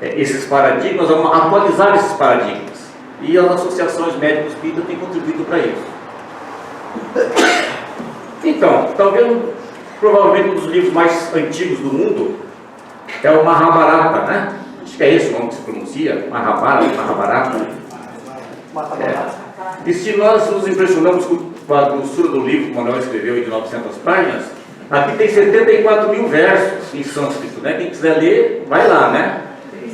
esses paradigmas, a atualizar esses paradigmas. E as associações médicos espíritas têm contribuído para isso. Então, talvez, provavelmente um dos livros mais antigos do mundo é o Mahabharata, né? Acho que é esse o nome que se pronuncia, Mahabharata. E se nós nos impressionamos com a grossura do livro que o Manuel escreveu de 900 páginas, aqui tem 74 mil versos em sânscrito, né? Quem quiser ler, vai lá, né?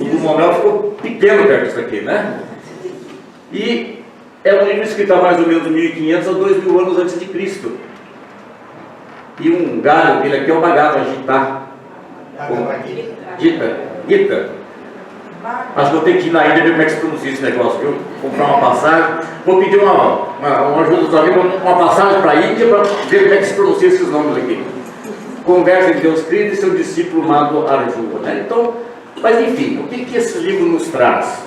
O do Manuel ficou pequeno perto disso aqui, né? E é um livro escrito há mais ou menos 1500 a 2000 anos antes de Cristo. E um galho dele aqui é o Bhagavad Gita. Gita. Acho que eu tenho que ir na Índia ver como é que se pronuncia esse negócio, viu? Comprar uma passagem. Vou pedir uma ajuda dos amigos, uma passagem para a Índia para ver como é que se pronuncia esses nomes aqui. Conversa em Deus Cristo e seu discípulo amado Arjuna, né? Então, mas enfim, o que esse livro nos traz?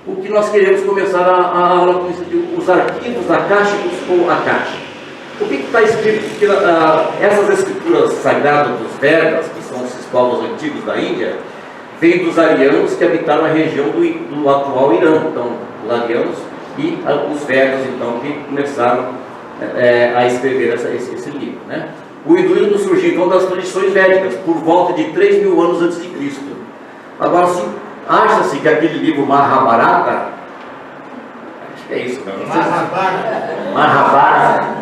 O que nós queremos começar a aula com isso, os arquivos akáshicos ou akásha. O que está escrito? Porque essas escrituras sagradas dos Vedas, que são esses povos antigos da Índia, vêm dos arianos que habitaram a região do atual Irã. Então, os arianos e os Vedas, então, que começaram a escrever esse livro, né? O hinduísmo surgiu, então, das tradições védicas, por volta de 3.000 anos antes de Cristo. Agora, acha-se que aquele livro Mahabharata, acho que é isso, não? Mahabharata.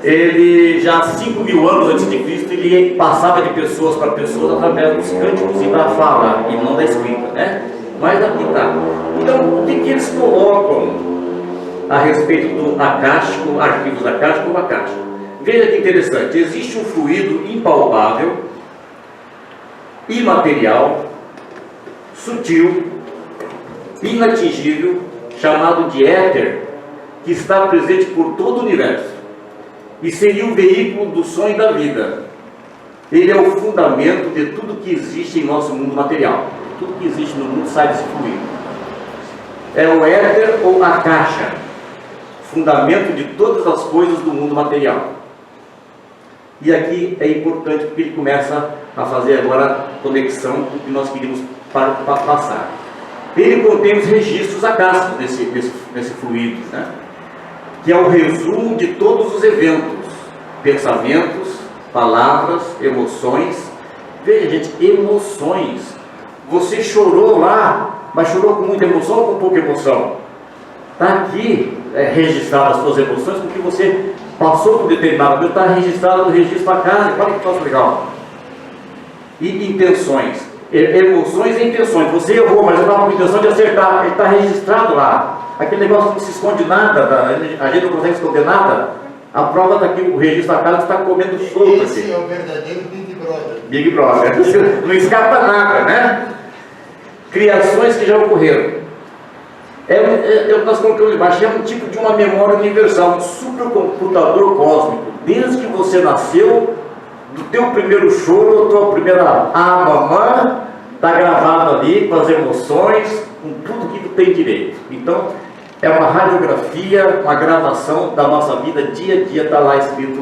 Ele já há 5.000 anos antes de Cristo, ele passava de pessoas para pessoas através dos cânticos e da fala, e não da escrita, né? Mas aqui está. Então, o que eles colocam a respeito do akáshico, arquivos akáshicos ou akáshico? Veja que interessante, existe um fluido impalpável, imaterial, sutil, inatingível, chamado de éter, que está presente por todo o universo. E seria o veículo do sonho da vida. Ele é o fundamento de tudo que existe em nosso mundo material. Tudo que existe no mundo sai desse fluido. É o éter ou akasha, fundamento de todas as coisas do mundo material. E aqui é importante porque ele começa a fazer agora a conexão com o que nós queríamos passar. Ele contém os registros akáshicos desse fluido, né? Que é o resumo de todos os eventos, pensamentos, palavras, emoções. Veja, gente, emoções. Você chorou lá, mas chorou com muita emoção ou com pouca emoção? Está aqui registrado as suas emoções, porque você passou por determinado momento, está registrado no registro da casa. Olha que troço legal. E intenções. Emoções e intenções. Você errou, mas eu estava com intenção de acertar. Ele está registrado lá. Aquele negócio que não se esconde nada, a gente não consegue esconder nada. A prova está aqui, o registro da casa está comendo solto. Esse é o verdadeiro Big Brother. Big Brother. Não escapa nada, né? Criações que já ocorreram. Nós colocamos embaixo, é um tipo de uma memória universal, um supercomputador cósmico. Desde que você nasceu, do teu primeiro choro, da tua primeira mamã, está gravado ali com as emoções, com tudo que tu tem direito. Então, é uma radiografia, uma gravação da nossa vida, dia a dia, está lá escrito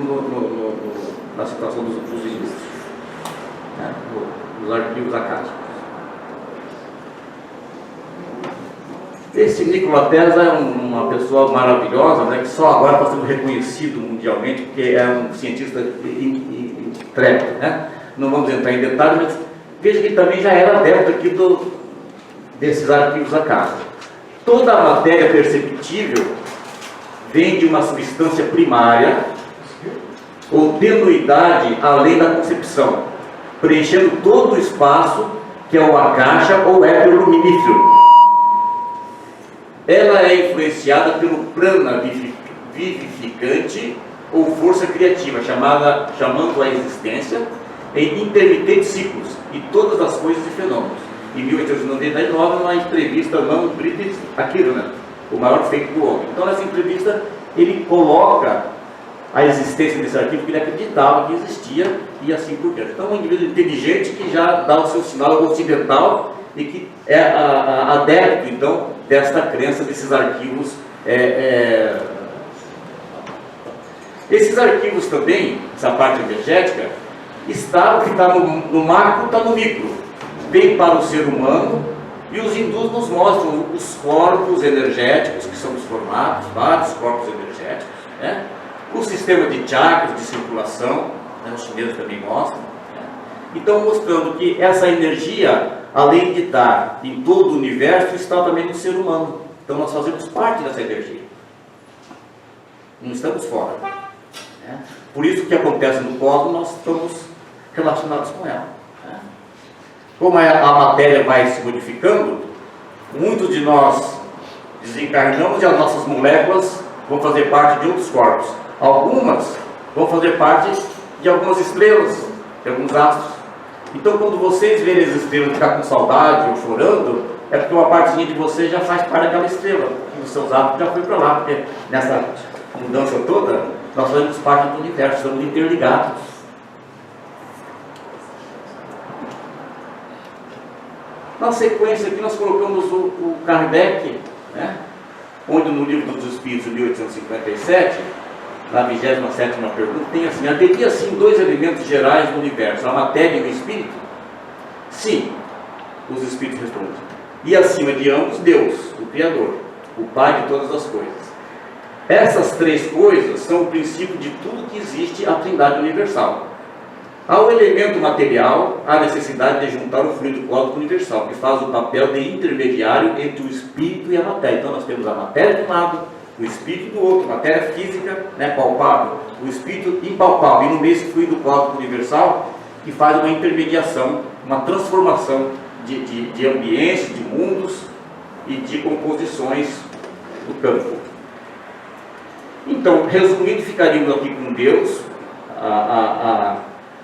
na situação dos registros, né? Nos arquivos akáshicos. Esse Nikola Tesla é uma pessoa maravilhosa, né, que só agora está sendo reconhecido mundialmente, porque é um cientista intrépido, né? Não vamos entrar em detalhes, mas veja que ele também já era adepto aqui desses arquivos akáshicos. Toda a matéria perceptível vem de uma substância primária ou tenuidade além da concepção, preenchendo todo o espaço que é o akasha ou éter luminífero. Ela é influenciada pelo prana vivificante ou força criativa, chamando a existência em intermitentes ciclos e todas as coisas e fenômenos. Em 1899, numa entrevista não British aquilo, né? O maior feito do homem. Então, nessa entrevista, ele coloca a existência desse arquivo que ele acreditava que existia e assim por diante. Então, é um indivíduo inteligente que já dá o seu sinal ocidental e que é adepto, então, desta crença desses arquivos. Esses arquivos também, essa parte energética, está, o que está no macro está no micro. Vem para o ser humano e os hindus nos mostram os corpos energéticos que são formados, vários corpos energéticos, né? O sistema de chakras, de circulação, né? Os chineses também mostram. Né? Então, mostrando que essa energia, além de estar em todo o universo, está também no ser humano. Então, nós fazemos parte dessa energia. Não estamos fora. Né? Por isso que acontece no cosmos, nós estamos relacionados com ela. Né? Como a matéria vai se modificando, muitos de nós desencarnamos e as nossas moléculas vão fazer parte de outros corpos. Algumas vão fazer parte de algumas estrelas, de alguns astros. Então, quando vocês verem as estrelas ficar com saudade ou chorando, é porque uma partezinha de você já faz parte daquela estrela. E os seus atos já foi para lá, porque nessa mudança toda, nós fazemos parte do universo, estamos interligados. Na sequência aqui nós colocamos o Kardec, né? Onde no livro dos Espíritos, de 1857, na 27ª pergunta, tem assim: haveria assim dois elementos gerais do universo, a matéria e o espírito? Sim, os espíritos respondem. E acima de ambos, Deus, o Criador, o Pai de todas as coisas. Essas três coisas são o princípio de tudo que existe, a Trindade universal. Ao elemento material, há necessidade de juntar o fluido cósmico universal, que faz o papel de intermediário entre o espírito e a matéria. Então nós temos a matéria de um lado, o espírito do outro, matéria física, né, palpável, o espírito impalpável, e no meio esse fluido cósmico universal, que faz uma intermediação, uma transformação de ambientes, de mundos e de composições do campo. Então, resumindo, ficaríamos aqui com Deus,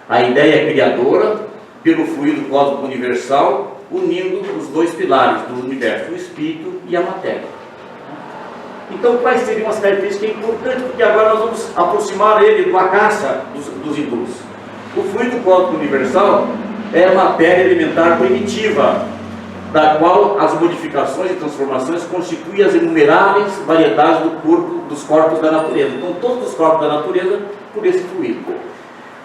a ideia criadora, pelo fluido cósmico universal, unindo os dois pilares do universo, o espírito e a matéria. Então, quais seriam as características importantes? Porque agora nós vamos aproximar ele do Akasha dos hindus. O fluido cósmico universal é a matéria elementar primitiva, da qual as modificações e transformações constituem as inumeráveis variedades dos corpos da natureza. Então, todos os corpos da natureza, por esse fluido.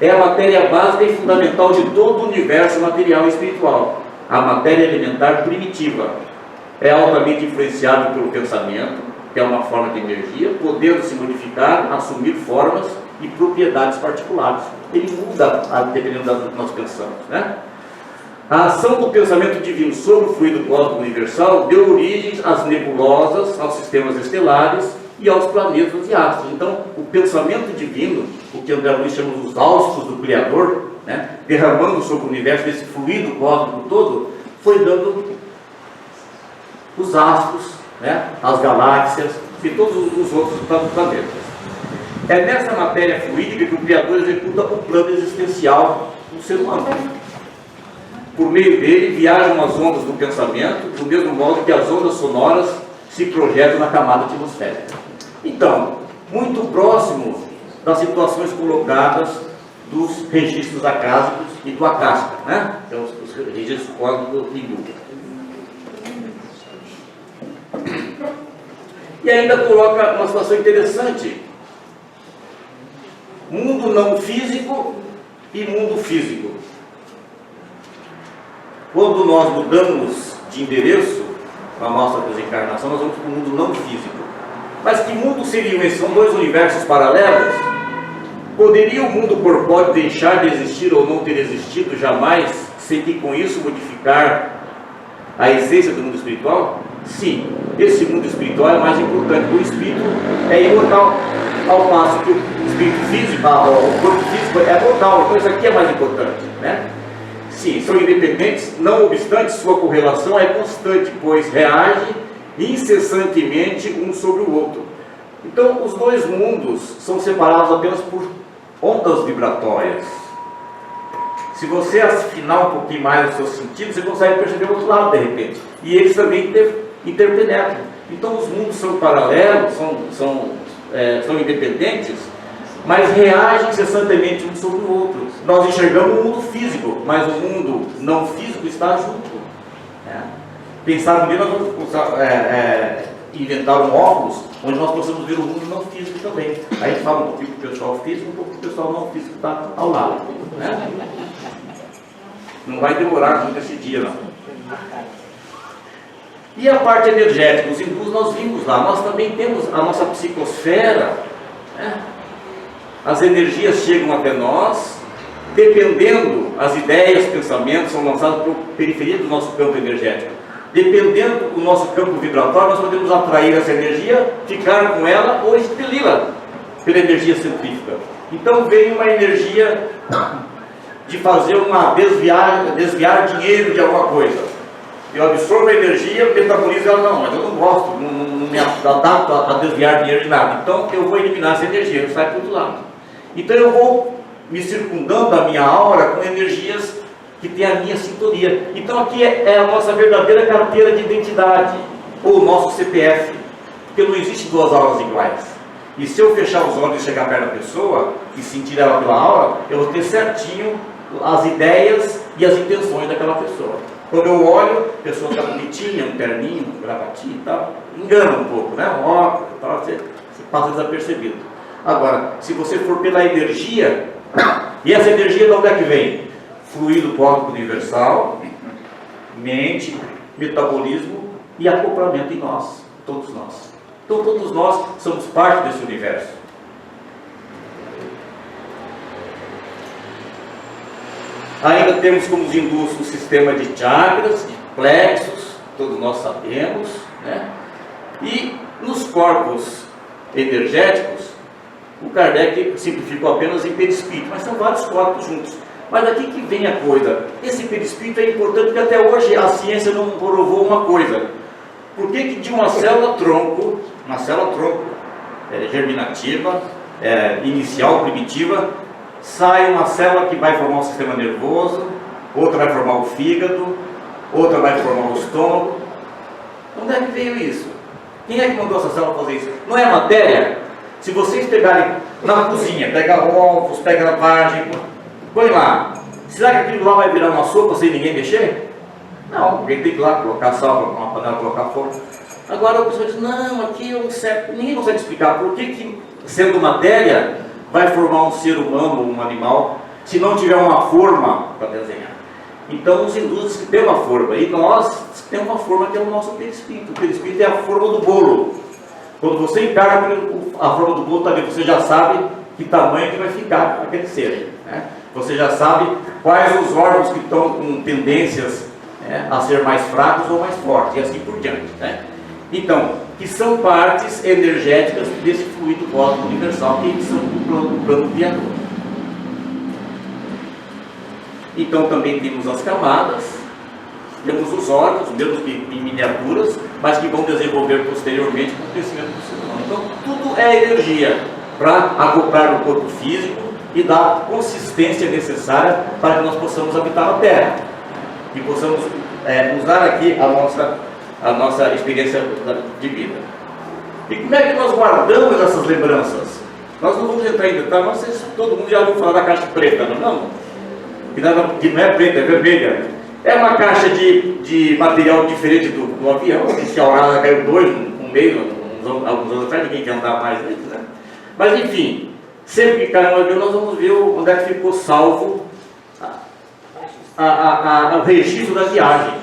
É a matéria básica e fundamental de todo o universo material e espiritual. A matéria elementar primitiva. É altamente influenciável pelo pensamento, que é uma forma de energia, podendo se modificar, assumir formas e propriedades particulares. Ele muda dependendo do que nós pensamos, né? A ação do pensamento divino sobre o fluido cósmico universal deu origem às nebulosas, aos sistemas estelares e aos planetas e astros. Então, o pensamento divino, o que André Luiz chama os auspicios do Criador, né, derramando sobre o universo esse fluido cósmico todo, foi dando os astros, né, as galáxias e todos os outros planetas. É nessa matéria fluídica que o Criador executa o plano existencial do ser humano. Por meio dele viajam as ondas do pensamento, do mesmo modo que as ondas sonoras se projetam na camada atmosférica. Então, muito próximo das situações colocadas dos registros acásicos e do Akasha, né? Então, os registros cósmicos hindu. E ainda coloca uma situação interessante: mundo não físico e mundo físico. Quando nós mudamos de endereço na nossa desencarnação, nós vamos para o mundo não físico. Mas que mundo seriam esses? São dois universos paralelos? Poderia o mundo corpóreo deixar de existir ou não ter existido jamais, sem que com isso modificar a essência do mundo espiritual? Sim, esse mundo espiritual é mais importante. O espírito é imortal, ao passo que o espírito físico, o corpo físico é mortal. Então isso aqui é mais importante, né? Sim, são independentes, não obstante sua correlação é constante, pois reagem incessantemente um sobre o outro. Então, os dois mundos são separados apenas por ondas vibratórias. Se você afinar um pouquinho mais os seus sentidos, você consegue perceber o outro lado de repente. E eles também interpenetram. Então, os mundos são paralelos, são independentes, mas reagem incessantemente um sobre o outro. Nós enxergamos o mundo físico, mas o mundo não físico está junto. Pensar nele, nós vamos inventar um óculos onde nós possamos ver o mundo não físico também. Aí a gente fala um pouquinho para o pessoal físico, um pouco para o pessoal não físico que está ao lado. né? Não vai demorar muito esse dia, não. E a parte energética, os hindus nós vimos lá, nós também temos a nossa psicosfera, né? As energias chegam até nós, dependendo, as ideias, pensamentos são lançados para a periferia do nosso campo energético. Dependendo do nosso campo vibratório, nós podemos atrair essa energia, ficar com ela ou expeli-la pela energia centrífuga. Então vem uma energia de fazer desviar dinheiro de alguma coisa. Eu absorvo a energia, metabolizo ela, não, mas eu não gosto, não me adapto a desviar dinheiro de nada. Então eu vou eliminar essa energia, sai para o outro lado. Então eu vou me circundando a minha aura com energias que têm a minha sintonia. Então aqui é a nossa verdadeira carteira de identidade, ou o nosso CPF, porque não existe duas auras iguais. E se eu fechar os olhos e chegar perto da pessoa e sentir ela pela aura, eu vou ter certinho as ideias e as intenções daquela pessoa. Quando eu olho, a pessoa está bonitinha, um terninho, um gravatinho e tal, engana um pouco, né? Um óculos e tal, você passa desapercebido. Agora, se você for pela energia, e essa energia de onde é que vem? Fluido cósmico universal, mente, metabolismo e acoplamento em nós, todos nós. Então todos nós somos parte desse universo. Ainda temos como os hindus o sistema de chakras, de plexos, todos nós sabemos, né? E nos corpos energéticos, o Kardec simplificou apenas em perispírito, mas são vários corpos juntos. Mas aqui que vem a coisa, esse perispírito é importante porque até hoje a ciência não provou uma coisa. Por que de uma célula tronco germinativa, inicial, primitiva, sai uma célula que vai formar o sistema nervoso, outra vai formar o fígado, outra vai formar o estômago? Onde é que veio isso? Quem é que mandou essa célula fazer isso? Não é a matéria? Se vocês pegarem na cozinha, pega ovos, pega lavagem, põe lá. Será que aquilo lá vai virar uma sopa sem ninguém mexer? Não, alguém tem que ir lá colocar sal, colocar uma panela, colocar fogo. Agora o pessoal diz, não, aqui é um certo. Ninguém consegue explicar por que sendo matéria, vai formar um ser humano ou um animal, se não tiver uma forma para desenhar. Então os hindus dizem que tem uma forma, e nós temos uma forma que é o nosso perispírito. O perispírito é a forma do bolo. Quando você encarna a forma do bolo, também você já sabe que tamanho que vai ficar aquele ser, né? Você já sabe quais os órgãos que estão com tendências, né, a ser mais fracos ou mais fortes, e assim por diante, né? Então, que são partes energéticas desse fluido cósmico universal, que são do plano criador. Então também temos as camadas, temos os órgãos, mesmo que em miniaturas, mas que vão desenvolver posteriormente com o crescimento do ser humano. Então tudo é energia para acoplar no corpo físico e dar a consistência necessária para que nós possamos habitar a Terra. E possamos usar aqui a nossa experiência de vida. E como é que nós guardamos essas lembranças? Nós não vamos entrar em detalhes, não sei se todo mundo já ouviu falar da caixa preta, não? Que não é preta, é vermelha. É uma caixa de material diferente do avião, que a Aurora caiu um mês, alguns anos atrás, ninguém quer andar mais neles, né? Mas enfim, sempre que cai um avião, nós vamos ver onde é que ficou salvo o registro da viagem.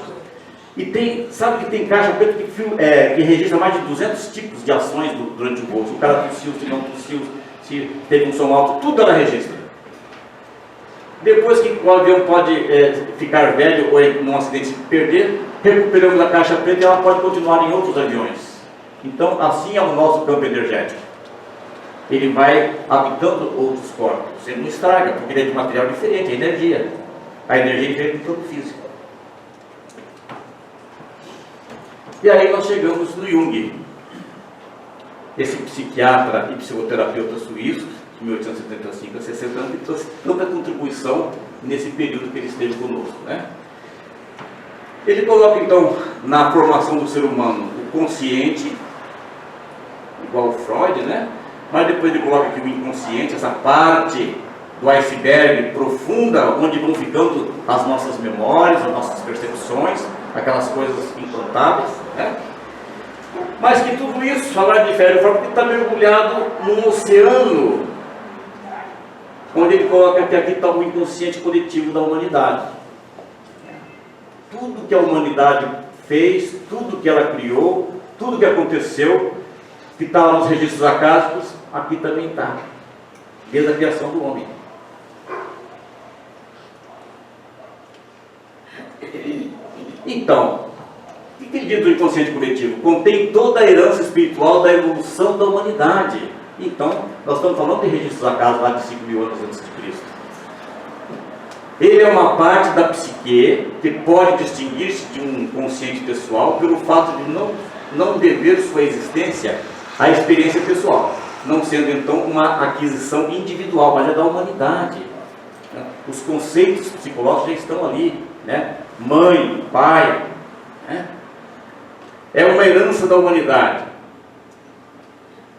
E sabe que tem caixa preta que registra mais de 200 tipos de ações durante o voo. Se o cara tossiu, se não tossiu, se teve um som alto, tudo ela registra. Depois que o avião pode ficar velho ou num acidente se perder, recuperamos a caixa preta e ela pode continuar em outros aviões. Então assim é o nosso campo energético. Ele vai habitando outros corpos. Ele não estraga, porque ele é de material diferente, é energia. A energia é diferente do corpo físico. E aí nós chegamos no Jung, esse psiquiatra e psicoterapeuta suíço, de 1875 a 60 anos, que trouxe tanta contribuição nesse período que ele esteve conosco, né? Ele coloca então na formação do ser humano o consciente, igual o Freud, né? Mas depois ele coloca aqui o inconsciente, essa parte do iceberg profunda, onde vão ficando as nossas memórias, as nossas percepções, aquelas coisas implantáveis, né? Mas que tudo isso, falar de Freud, porque está mergulhado num oceano onde ele coloca que aqui está o inconsciente coletivo da humanidade. Tudo que a humanidade fez, tudo que ela criou, tudo que aconteceu, que está lá nos registros acásicos, aqui também está, desde a criação do homem. Então, o que ele diz do inconsciente coletivo? Contém toda a herança espiritual da evolução da humanidade. Então, nós estamos falando de registros acásicos lá de 5.000 anos antes de Cristo. Ele é uma parte da psique que pode distinguir-se de um consciente pessoal pelo fato de não dever sua existência à experiência pessoal, não sendo então uma aquisição individual, mas é da humanidade. Os conceitos psicológicos já estão ali, né? Mãe, pai, né? É uma herança da humanidade.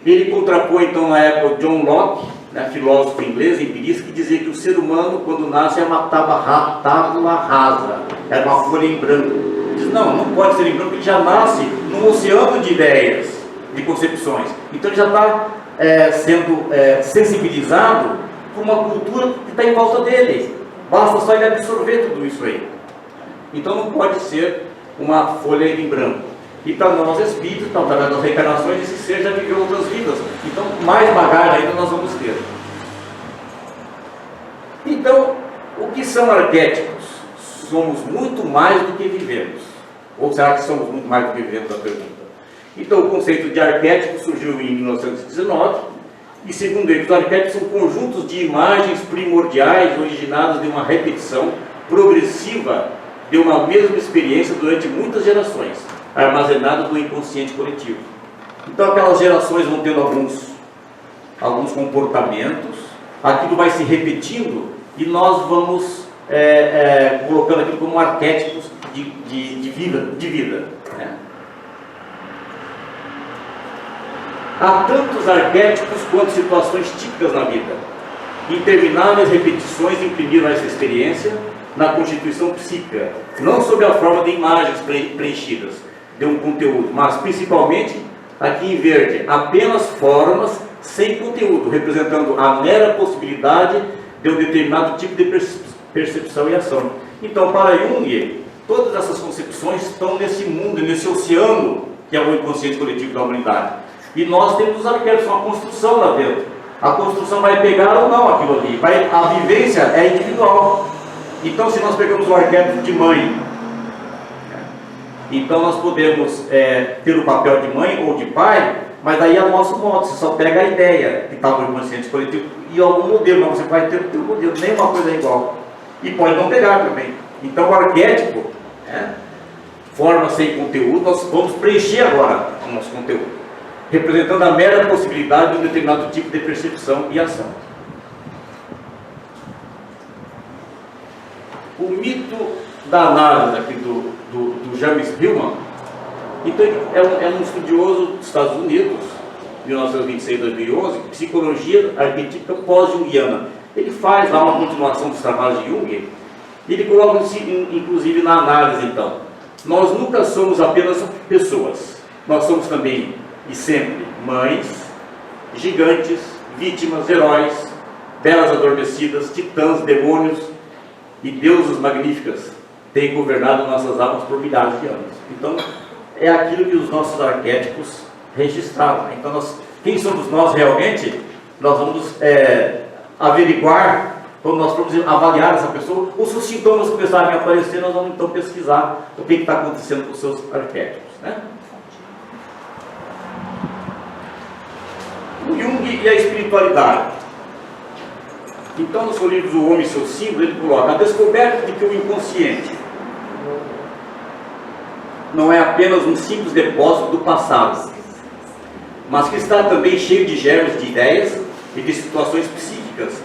Ele contrapõe então na época o John Locke, né, filósofo inglês, empirista, que dizia que o ser humano, quando nasce, é uma tábula rasa, é uma folha em branco. Diz, não pode ser em branco, ele já nasce num oceano de ideias, de concepções. Então ele já está sendo sensibilizado por uma cultura que está em volta dele. Basta só ele absorver tudo isso aí. Então não pode ser uma folha em branco. E para nós espíritos, através das reencarnações, esse ser já viveu outras vidas. Então, mais bagagem ainda nós vamos ter. Então, o que são arquétipos? Somos muito mais do que vivemos. Ou será que somos muito mais do que vivemos? A pergunta. Então, o conceito de arquétipo surgiu em 1919. E, segundo ele, os arquétipos são conjuntos de imagens primordiais originadas de uma repetição progressiva de uma mesma experiência durante muitas gerações, armazenado no inconsciente coletivo. Então aquelas gerações vão tendo alguns comportamentos, aquilo vai se repetindo e nós vamos colocando aquilo como arquétipos de vida. Né? Há tantos arquétipos quanto situações típicas na vida. Intermináveis repetições imprimiram essa experiência na constituição psíquica, não sob a forma de imagens preenchidas de um conteúdo, mas principalmente, aqui em verde, apenas formas sem conteúdo, representando a mera possibilidade de um determinado tipo de percepção e ação. Então, para Jung, todas essas concepções estão nesse mundo, nesse oceano que é o inconsciente coletivo da humanidade. E nós temos os arquétipos, uma construção lá dentro. A construção vai pegar ou não aquilo ali, a vivência é individual. Então, se nós pegamos o arquétipo de mãe, então nós podemos ter o papel de mãe ou de pai, mas aí é o nosso modo, você só pega a ideia que está no inconsciente coletivo e algum modelo, mas você vai ter o teu modelo, nenhuma coisa é igual. E pode não pegar também. Então o arquétipo, forma sem conteúdo, nós vamos preencher agora o nosso conteúdo, representando a mera possibilidade de um determinado tipo de percepção e ação. O mito da análise aqui do James Hillman, então é um estudioso dos Estados Unidos, 1926-2011, psicologia arquetípica pós-junguiana. Ele faz lá uma continuação dos trabalhos de Jung, e ele coloca inclusive na análise então, nós nunca somos apenas pessoas, nós somos também e sempre mães, gigantes, vítimas, heróis, belas adormecidas, titãs, demônios e deusas magníficas têm governado nossas almas por milhares de anos. Então, é aquilo que os nossos arquétipos registraram. Então, quem somos nós realmente, nós vamos averiguar, quando nós formos avaliar essa pessoa, ou se os sintomas começarem a aparecer, nós vamos então pesquisar o que está acontecendo com os seus arquétipos. Né? O Jung e a espiritualidade. Então, no seu livro O Homem e seus Símbolos, ele coloca a descoberta de que o inconsciente não é apenas um simples depósito do passado, mas que está também cheio de germes de ideias e de situações psíquicas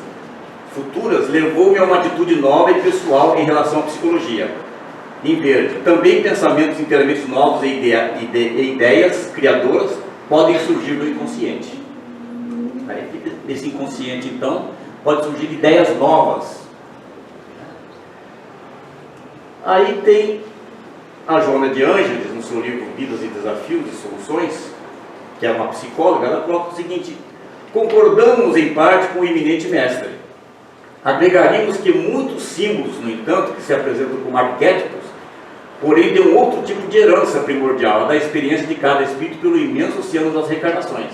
futuras, levou-me a uma atitude nova e pessoal em relação à psicologia. Em verde, também pensamentos inteiramente novos e ideias criadoras podem surgir do inconsciente. Desse inconsciente, então, pode surgir ideias novas. Aí tem a Joana de Ângeles, no seu livro Vidas e Desafios e Soluções, que é uma psicóloga, ela coloca o seguinte: concordamos em parte com o eminente mestre, Agregaríamos que muitos símbolos, no entanto, que se apresentam como arquétipos, porém de um outro tipo de herança primordial, da experiência de cada espírito pelo imenso oceano das reencarnações.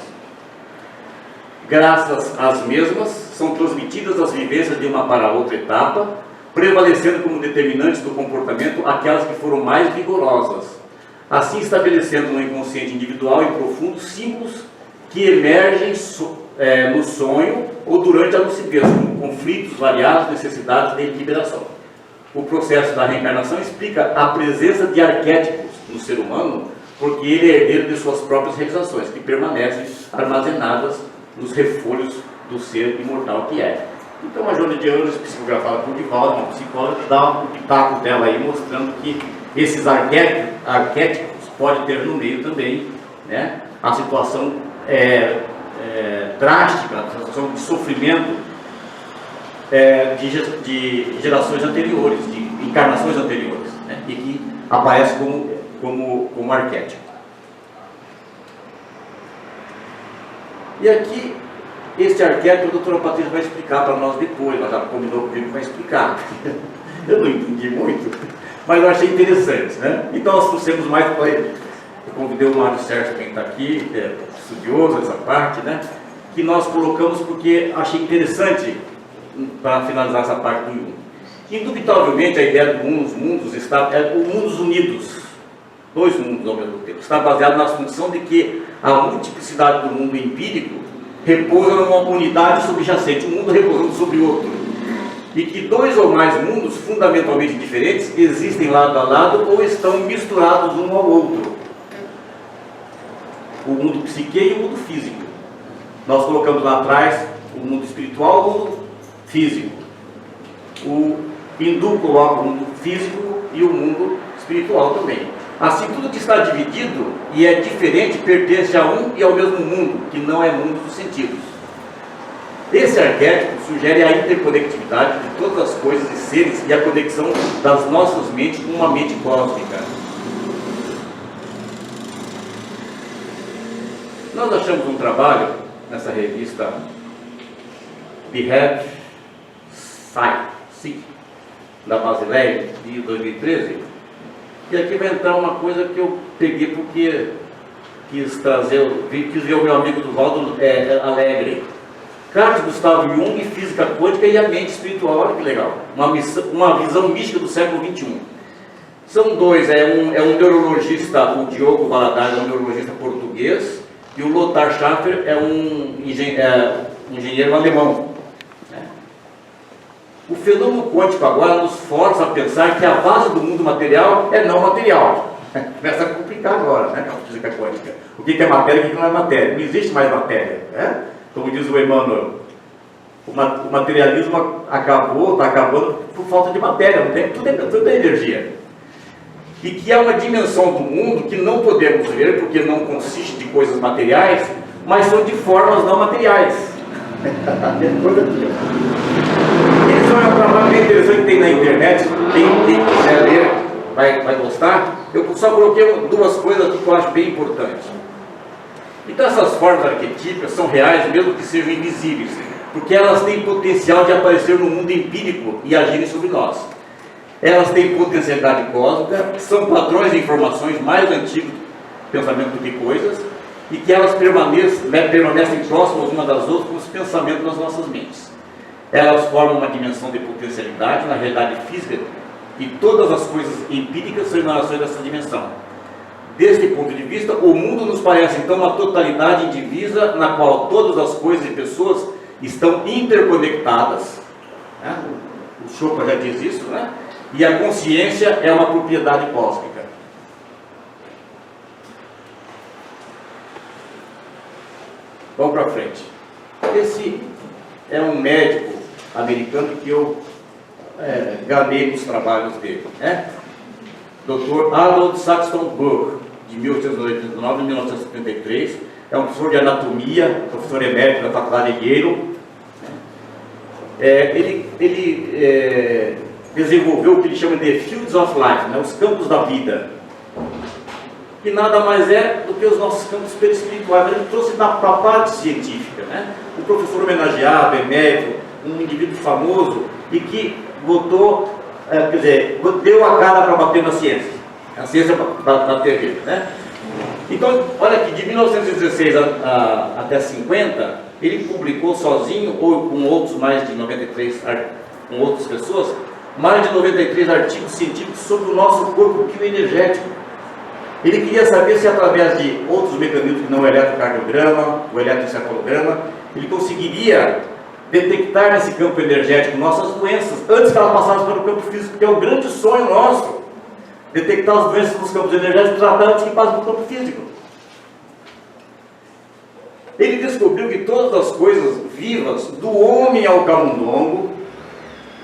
Graças às mesmas, são transmitidas as vivências de uma para outra etapa, prevalecendo como determinantes do comportamento aquelas que foram mais vigorosas, assim estabelecendo no inconsciente individual e profundo símbolos que emergem no sonho ou durante a lucidez, como conflitos variados, necessidades de liberação. O processo da reencarnação explica a presença de arquétipos no ser humano, porque ele é herdeiro de suas próprias realizações, que permanecem armazenadas nos refolhos do ser imortal que é. Então a Joana de Anjos, psicografada por Divaldo, uma psicóloga, dá um pitaco dela aí, mostrando que esses arquétipos podem ter no meio também, né, a situação drástica, a situação de sofrimento de gerações anteriores, de encarnações anteriores, né, e que aparece como arquétipo. E aqui, este arquétipo, a doutora Patrícia vai explicar para nós depois, ela já combinou comigo que vai explicar. Eu não entendi muito, mas eu achei interessante, né? Então nós trouxemos mais para ele. Eu convidei o Mário Sérgio, quem está aqui, estudioso dessa parte, né? Que nós colocamos porque achei interessante para finalizar essa parte do mundo. Indubitavelmente a ideia do mundos está, o mundos unidos, dois mundos ao mesmo tempo, está baseado na função de que a multiplicidade do mundo empírico repousa numa unidade subjacente, um mundo repousando sobre outro, e que dois ou mais mundos fundamentalmente diferentes existem lado a lado ou estão misturados um ao outro. O mundo psique e o mundo físico. Nós colocamos lá atrás o mundo espiritual e o mundo físico. O hindu coloca o mundo físico e o mundo espiritual também. Assim, tudo que está dividido e é diferente pertence a um e ao mesmo mundo, que não é mundo dos sentidos. Esse arquétipo sugere a interconectividade de todas as coisas e seres e a conexão das nossas mentes com uma mente cósmica. Nós achamos um trabalho nessa revista Behead Sci, da Basileia, de 2013, e aqui vai entrar uma coisa que eu peguei porque quis ver o meu amigo Duvaldo Alegre. Carl Gustav Jung, Física Quântica e a Mente Espiritual. Olha que legal, uma visão mística do século XXI. São dois, é um neurologista, o Diogo Valadares é um neurologista português, e o Lothar Schaffer é um engenheiro alemão. O fenômeno quântico agora nos força a pensar que a base do mundo material é não material. Começa a complicar agora, né, com a física quântica. O que é matéria e o que não é matéria? Não existe mais matéria, né? Como diz o Emmanuel, o materialismo está acabando por falta de matéria, não tem, tudo é energia. E que há uma dimensão do mundo que não podemos ver, porque não consiste de coisas materiais, mas são de formas não materiais. Esse é um trabalho bem interessante que tem na internet, quem quiser ler vai gostar. Eu só coloquei duas coisas aqui que eu acho bem importantes. Então essas formas arquetípicas são reais, mesmo que sejam invisíveis, porque elas têm potencial de aparecer no mundo empírico e agirem sobre nós. Elas têm potencialidade cósmica, são padrões de informações mais antigos do pensamento do que coisas, e que elas permanecem próximas uma das outras com os pensamentos das nossas mentes. Elas formam uma dimensão de potencialidade na realidade física, e todas as coisas empíricas são emanações dessa dimensão. Deste ponto de vista, o mundo nos parece então uma totalidade indivisa na qual todas as coisas e pessoas estão interconectadas, né? O Chopin já diz isso, né? E a consciência é uma propriedade cósmica. Vamos para frente. Esse é um médico americano que eu ganhei nos trabalhos dele, né? Dr. Arnold Saxton Burke, de 1889 a 1973, é um professor de anatomia, professor emérito da Faculdade de Yale. Ele desenvolveu o que ele chama de Fields of Life, né, os campos da vida, que nada mais é do que os nossos campos perispirituais. Ele trouxe para a parte científica, né? O professor homenageado, emérito um indivíduo famoso e que botou, quer dizer, deu a cara para bater na ciência. A ciência da TV, né? Então, olha aqui, de 1916 até 50, ele publicou sozinho, ou com outros mais de 93, com outras pessoas, mais de 93 artigos científicos sobre o nosso corpo bioenergético. Ele queria saber se através de outros mecanismos que não o eletrocardiograma, o eletroencefalograma, ele conseguiria detectar nesse campo energético nossas doenças, antes que elas passassem pelo campo físico, que é o grande sonho nosso. Detectar as doenças nos campos energéticos e tratar antes que passem pelo campo físico. Ele descobriu que todas as coisas vivas, do homem ao camundongo,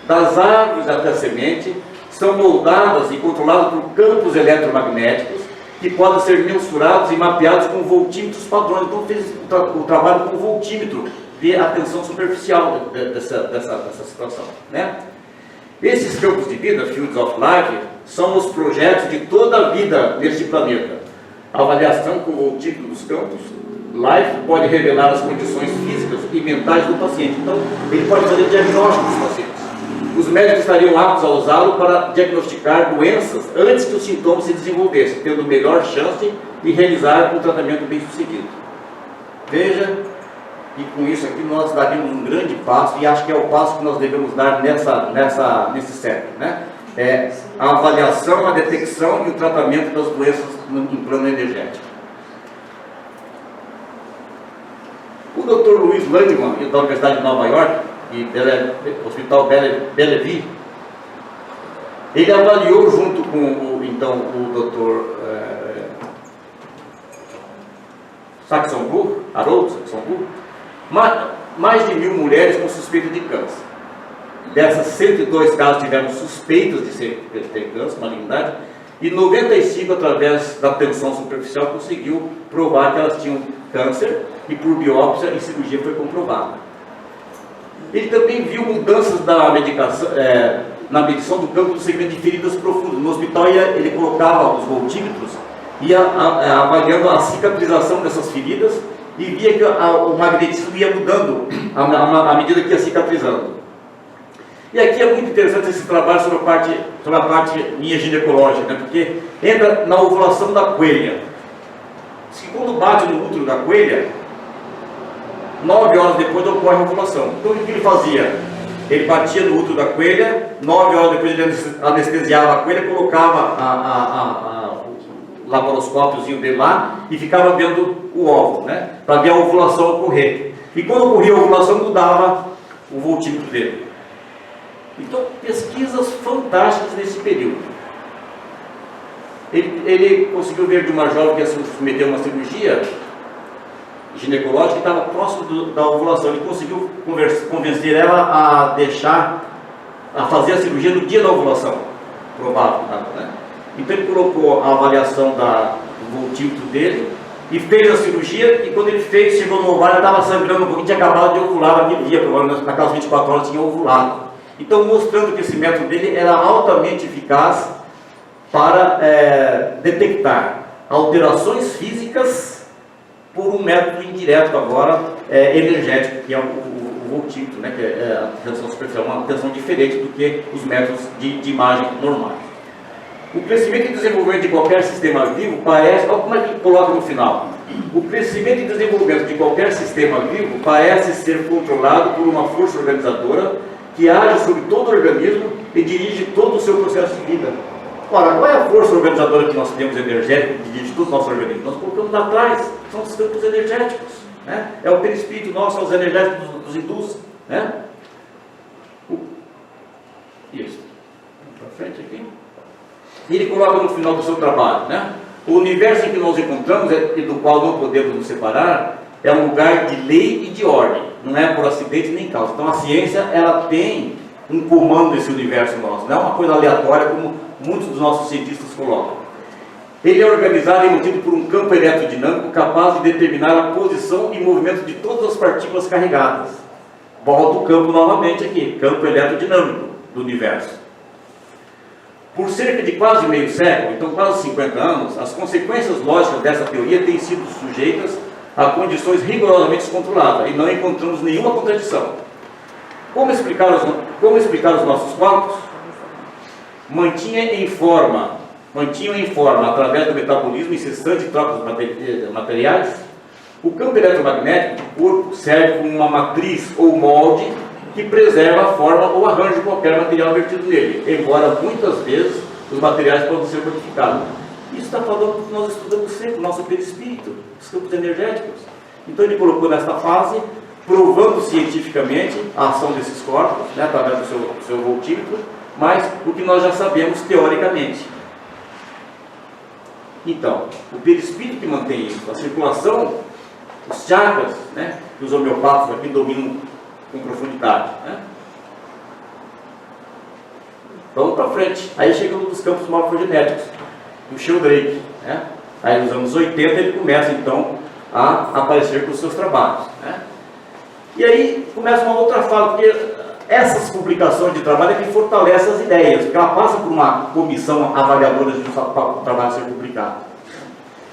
das árvores até a semente, são moldadas e controladas por campos eletromagnéticos que podem ser mensurados e mapeados com voltímetros padrões. Então fez o trabalho com voltímetro, ver a tensão superficial dessa situação, né? Esses campos de vida, Fields of Life, são os projetos de toda a vida neste planeta. A avaliação com o voltímetro dos campos Life pode revelar as condições físicas e mentais do paciente. Então, ele pode fazer diagnóstico dos pacientes. Os médicos estariam aptos a usá-lo para diagnosticar doenças antes que os sintomas se desenvolvessem, tendo melhor chance de realizar um tratamento bem sucedido. Veja, e com isso aqui nós daríamos um grande passo, e acho que é o passo que nós devemos dar nesse século, né? É a avaliação, a detecção e o tratamento das doenças em plano energético. O Dr. Louis Landman, da Universidade de Nova York, e do Hospital Bellevue, ele avaliou junto com o Dr. Harold Saxonburg, mais de 1000 mulheres com suspeita de câncer. Dessas, 102 casos tiveram suspeitas de ter câncer, malignidade, e 95, através da tensão superficial, conseguiu provar que elas tinham câncer, e por biópsia e cirurgia foi comprovado. Ele também viu mudanças na medição do campo do segmento de feridas profundas. No hospital ele colocava os voltímetros, ia avaliando a cicatrização dessas feridas e via que o magnetismo ia mudando à medida que ia cicatrizando. E aqui é muito interessante esse trabalho sobre a parte minha ginecológica, né? Porque entra na ovulação da coelha. Se quando bate no útero da coelha, 9 horas depois ocorre a ovulação. Então o que ele fazia? Ele batia no útero da coelha, 9 horas depois ele anestesiava a coelha, colocava o laparoscópiozinho dele lá e ficava vendo o óvulo, né? Para ver a ovulação ocorrer. E quando ocorria a ovulação, mudava o voltímetro dele. Então, pesquisas fantásticas nesse período. Ele conseguiu ver de uma jovem que ia se submeter a uma cirurgia ginecológica que estava próximo da ovulação. Ele conseguiu convencer ela a fazer a cirurgia no dia da ovulação, provável, né? Então ele colocou a avaliação do voltímetro dele e fez a cirurgia, e quando ele fez, chegou no ovário, estava sangrando um pouquinho, tinha acabado de ovular naquele dia, provavelmente naquelas 24 horas tinha ovulado. Então, mostrando que esse método dele era altamente eficaz para detectar alterações físicas por um método indireto agora, energético, que é o voltímetro, né, que é a tensão superficial, uma tensão diferente do que os métodos de imagem normais. O crescimento e desenvolvimento de qualquer sistema vivo parece... Olha como é que ele coloca no final. O crescimento e desenvolvimento de qualquer sistema vivo parece ser controlado por uma força organizadora que age sobre todo o organismo e dirige todo o seu processo de vida. Ora, qual é a força organizadora que nós temos energética que dirige todo o nosso organismo? Nós colocamos lá atrás, são os campos energéticos, né? É o perispírito nosso, são os energéticos dos hindus, né? Isso. Vamos para frente aqui. E ele coloca no final do seu trabalho, né? O universo em que nós encontramos, e do qual não podemos nos separar, é um lugar de lei e de ordem, não é por acidente nem causa. Então a ciência, ela tem um comando desse universo nosso, não é uma coisa aleatória como muitos dos nossos cientistas colocam. Ele é organizado e mantido por um campo eletrodinâmico capaz de determinar a posição e movimento de todas as partículas carregadas. Volta o campo novamente aqui, campo eletrodinâmico do universo. Por cerca de quase meio século, então quase 50 anos, as consequências lógicas dessa teoria têm sido sujeitas a condições rigorosamente controladas e não encontramos nenhuma contradição. Como explicar os nossos corpos? Mantinham em forma, através do metabolismo incessante de trocas materiais. O campo eletromagnético do corpo serve como uma matriz ou molde que preserva a forma ou arranjo de qualquer material vertido nele, embora muitas vezes os materiais possam ser modificados. Isso está falando do que nós estudamos sempre, o nosso perispírito, os campos energéticos. Então ele colocou nesta fase, provando cientificamente a ação desses corpos, né, através do seu voltímetro, mas o que nós já sabemos teoricamente. Então, o perispírito que mantém isso, a circulação, os chakras, né, que os homeopatas aqui dominam com profundidade. Né? Vamos para frente. Aí chegamos nos campos morfogenéticos, do Sheldrake. Né? Aí nos anos 80 ele começa então a aparecer com os seus trabalhos. Né? E aí começa uma outra fala, porque essas publicações de trabalho é que fortalecem as ideias, porque ela passa por uma comissão avaliadora de para o trabalho ser publicado.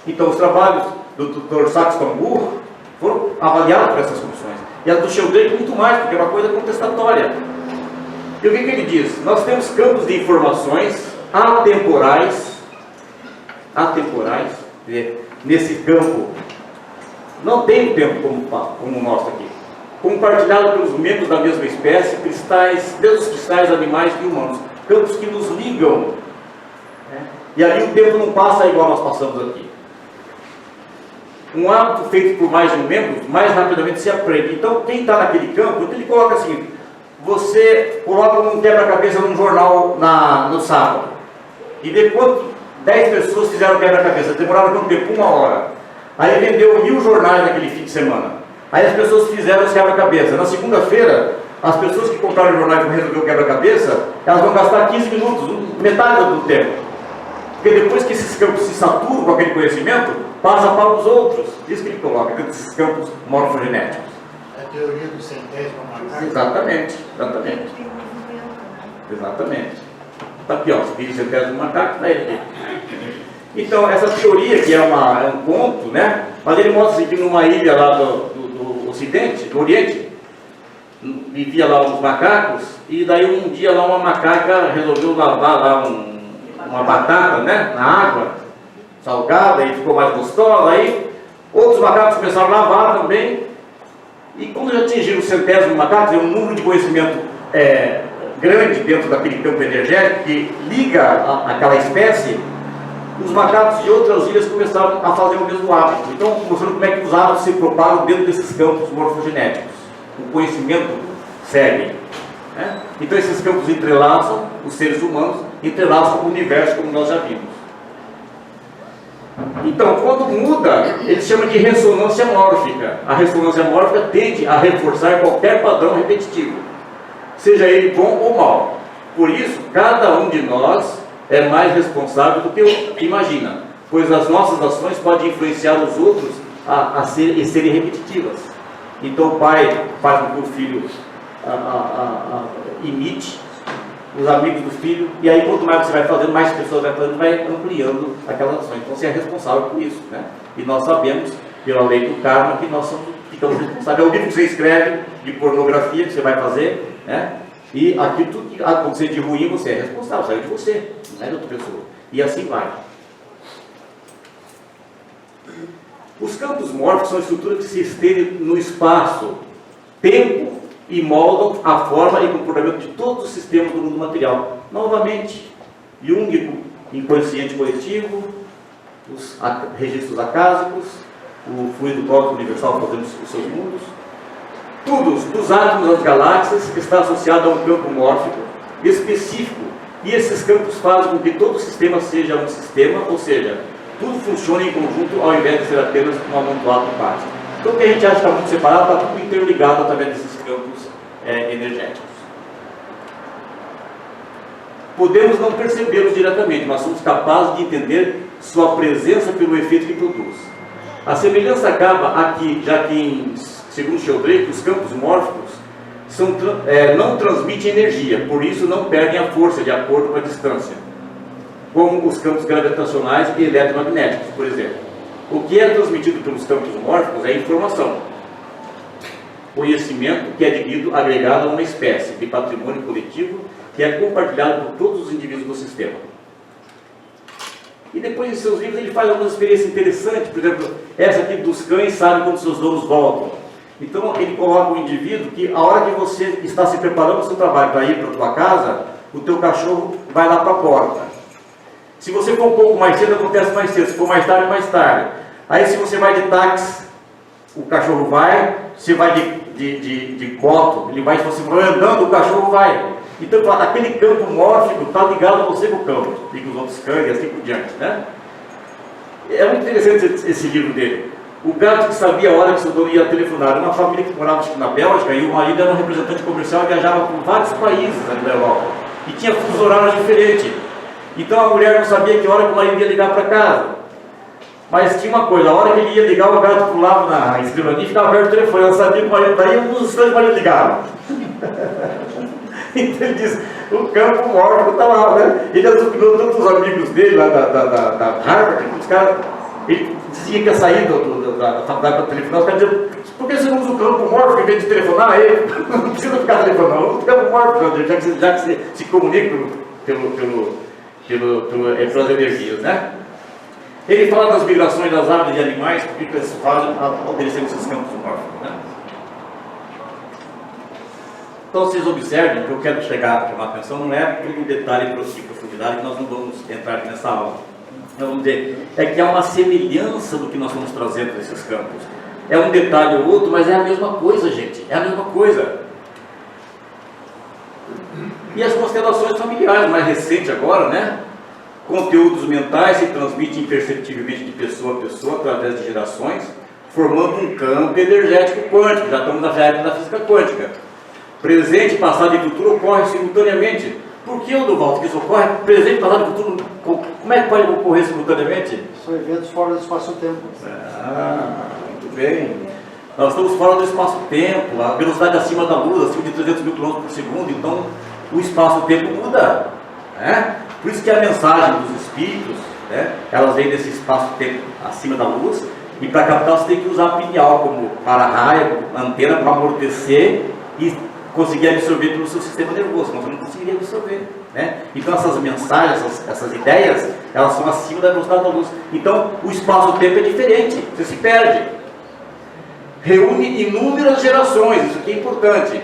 Então os trabalhos do Dr. Saxton Burr foram avaliados por essas comissões. E a do Sheldrake muito mais, porque é uma coisa contestatória. E o que ele diz? Nós temos campos de informações atemporais, nesse campo não tem o tempo como mostra aqui, compartilhado pelos membros da mesma espécie, cristais, desde os cristais, animais e humanos, campos que nos ligam, né? E ali o tempo não passa igual nós passamos aqui. Um hábito feito por mais de um membro, mais rapidamente se aprende. Então, quem está naquele campo, ele coloca assim, você coloca um quebra-cabeça num jornal no sábado, e vê quanto 10 pessoas fizeram quebra-cabeça, demoraram quanto tempo? 1 hora. Aí vendeu 1000 jornais naquele fim de semana. Aí as pessoas fizeram esse quebra-cabeça. Na segunda-feira, as pessoas que compraram jornais para resolver o quebra-cabeça, elas vão gastar 15 minutos, metade do tempo. Porque depois que esses campos se saturam com aquele conhecimento, passa para os outros. Isso que ele coloca, dentro desses campos morfogenéticos. É a teoria do centésimo macaco. Exatamente. Está aqui, ó, o centésimo macaco, está ele aqui. Então, essa teoria, que é um conto, né? Mas ele mostra assim, que numa ilha lá do Ocidente, do Oriente, vivia lá uns macacos, e daí um dia lá uma macaca resolveu lavar lá uma batata, né, na água salgada, e ficou mais gostosa. Aí outros macacos começaram a lavar também, e quando já atingiram o centésimo macaco, um número de conhecimento grande dentro daquele campo energético que liga aquela espécie, os macacos de outras ilhas começaram a fazer o mesmo hábito. Então, mostrando como é que os hábitos se propagam dentro desses campos morfogenéticos. O conhecimento segue. Né? Então, esses campos entrelaçam os seres humanos, entrelaçam o universo, como nós já vimos. Então, quando muda, ele chama de ressonância mórfica. A ressonância mórfica tende a reforçar qualquer padrão repetitivo, seja ele bom ou mau. Por isso, cada um de nós é mais responsável do que imagina, pois as nossas ações podem influenciar os outros a serem repetitivas. Então o pai faz com que o filho imite os amigos do filho, e aí quanto mais você vai fazendo, mais pessoas vai fazendo, vai ampliando aquelas ações. Então você é responsável por isso, né? E nós sabemos, pela lei do karma, que nós ficamos responsáveis. É o livro que você escreve de pornografia que você vai fazer, né? E aquilo tudo que acontecer de ruim, você é responsável, saiu de você, não é de outra pessoa. E assim vai. Os campos mórficos são estruturas que se estendem no espaço, tempo e moldam a forma e comportamento de todos os sistemas do mundo material. Novamente, Jung, inconsciente coletivo, os registros acásicos, o fluido cósmico universal fazendo os seus mundos. Tudo, dos átomos das galáxias, está associado a um campo mórfico específico. E esses campos fazem com que todo o sistema seja um sistema, ou seja, tudo funciona em conjunto ao invés de ser apenas um amontoado de partes. Então o que a gente acha que está muito separado, está tudo interligado através desses campos energéticos. Podemos não percebê-los diretamente, mas somos capazes de entender sua presença pelo efeito que produz. A semelhança acaba aqui, já que segundo Sheldrake, os campos mórficos não transmitem energia, por isso não perdem a força de acordo com a distância, como os campos gravitacionais e eletromagnéticos, por exemplo. O que é transmitido pelos campos mórficos é informação. conhecimento que é adquirido agregado a uma espécie de patrimônio coletivo que é compartilhado por todos os indivíduos do sistema. E depois em seus livros ele faz algumas experiências interessantes, por exemplo, essa aqui dos cães sabe quando seus donos voltam. Então ele coloca o indivíduo que a hora que você está se preparando para o seu trabalho para ir para a tua casa, o teu cachorro vai lá para a porta. Se você for um pouco mais cedo, acontece mais cedo, se for mais tarde, mais tarde. Aí se você vai de táxi, o cachorro vai, se vai de moto, ele vai, se você for andando, o cachorro vai. Então, aquele campo mórfico está ligado a você com o campo, e com os outros cães e assim por diante, né? É muito interessante esse livro dele. O gato que sabia a hora que seu dono ia telefonar. Era uma família que morava, acho que na Bélgica, e o marido era um representante comercial e viajava por vários países ali da Europa. E tinha fusos horários diferentes. Então a mulher não sabia que hora que o marido ia ligar para casa. Mas tinha uma coisa, a hora que ele ia ligar, o gato pulava na escrivaninha e ficava perto do telefone. Ela sabia que o marido daí, um dos instantes o marido ligava. Então ele diz, o campo mórfico está lá, né? Ele azucrinou todos os amigos dele lá da Harvard, os caras, ele dizia que ia sair da faculdade para telefonar, os caras diziam, por que você não usa o campo mórfico em vez de telefonar ele? Não precisa ficar telefonando, usa o campo mórfico, já que se comunica pelas energias, né? Ele fala das migrações das aves e animais, porque eles fazem obedecendo esses campos mórficos, né? Então vocês observem que eu quero chamar a atenção, não é todo um detalhe de profundidade que nós não vamos entrar aqui nessa aula. Então vamos dizer, é que há uma semelhança do que nós estamos trazendo nesses campos. É um detalhe ou outro, mas é a mesma coisa, gente, é a mesma coisa. E as constelações familiares, mais recente agora, né? Conteúdos mentais se transmitem imperceptivelmente de pessoa a pessoa através de gerações, formando um campo energético quântico. Já estamos na época da física quântica. Presente, passado e futuro ocorrem simultaneamente. Por que, Odovaldo, que isso ocorre? Presente, passado e futuro, como é que pode ocorrer simultaneamente? São eventos fora do espaço-tempo. Muito bem. Nós estamos fora do espaço-tempo, a velocidade acima da luz, acima de 300 mil km por segundo, então o espaço-tempo muda. Né? Por isso que a mensagem dos espíritos, né, elas vêm desse espaço-tempo acima da luz, e para captar você tem que usar a pineal como para-raio, antena para amortecer e conseguir absorver pelo seu sistema nervoso, senão você não conseguiria absorver. Né? Então essas mensagens, essas ideias, elas são acima da velocidade da luz. Então o espaço-tempo é diferente, você se perde. Reúne inúmeras gerações, isso aqui é importante.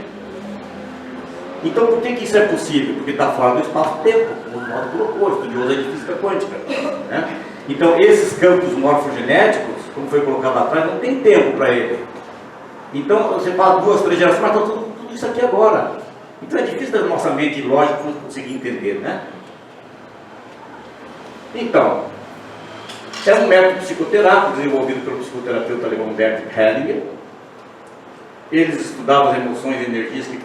Então por que isso é possível? Porque está fora do espaço-tempo, como o modo colocou, estudioso de física quântica. Né? Então esses campos morfogenéticos, como foi colocado lá atrás, não tem tempo para ele. Então você fala 2, 3 gerações, mas está tudo isso aqui agora. Então é difícil da nossa mente lógica conseguir entender, né? Então, é um método psicoterápico desenvolvido pelo psicoterapeuta alemão Bert Hellinger. Eles estudavam as emoções e energias que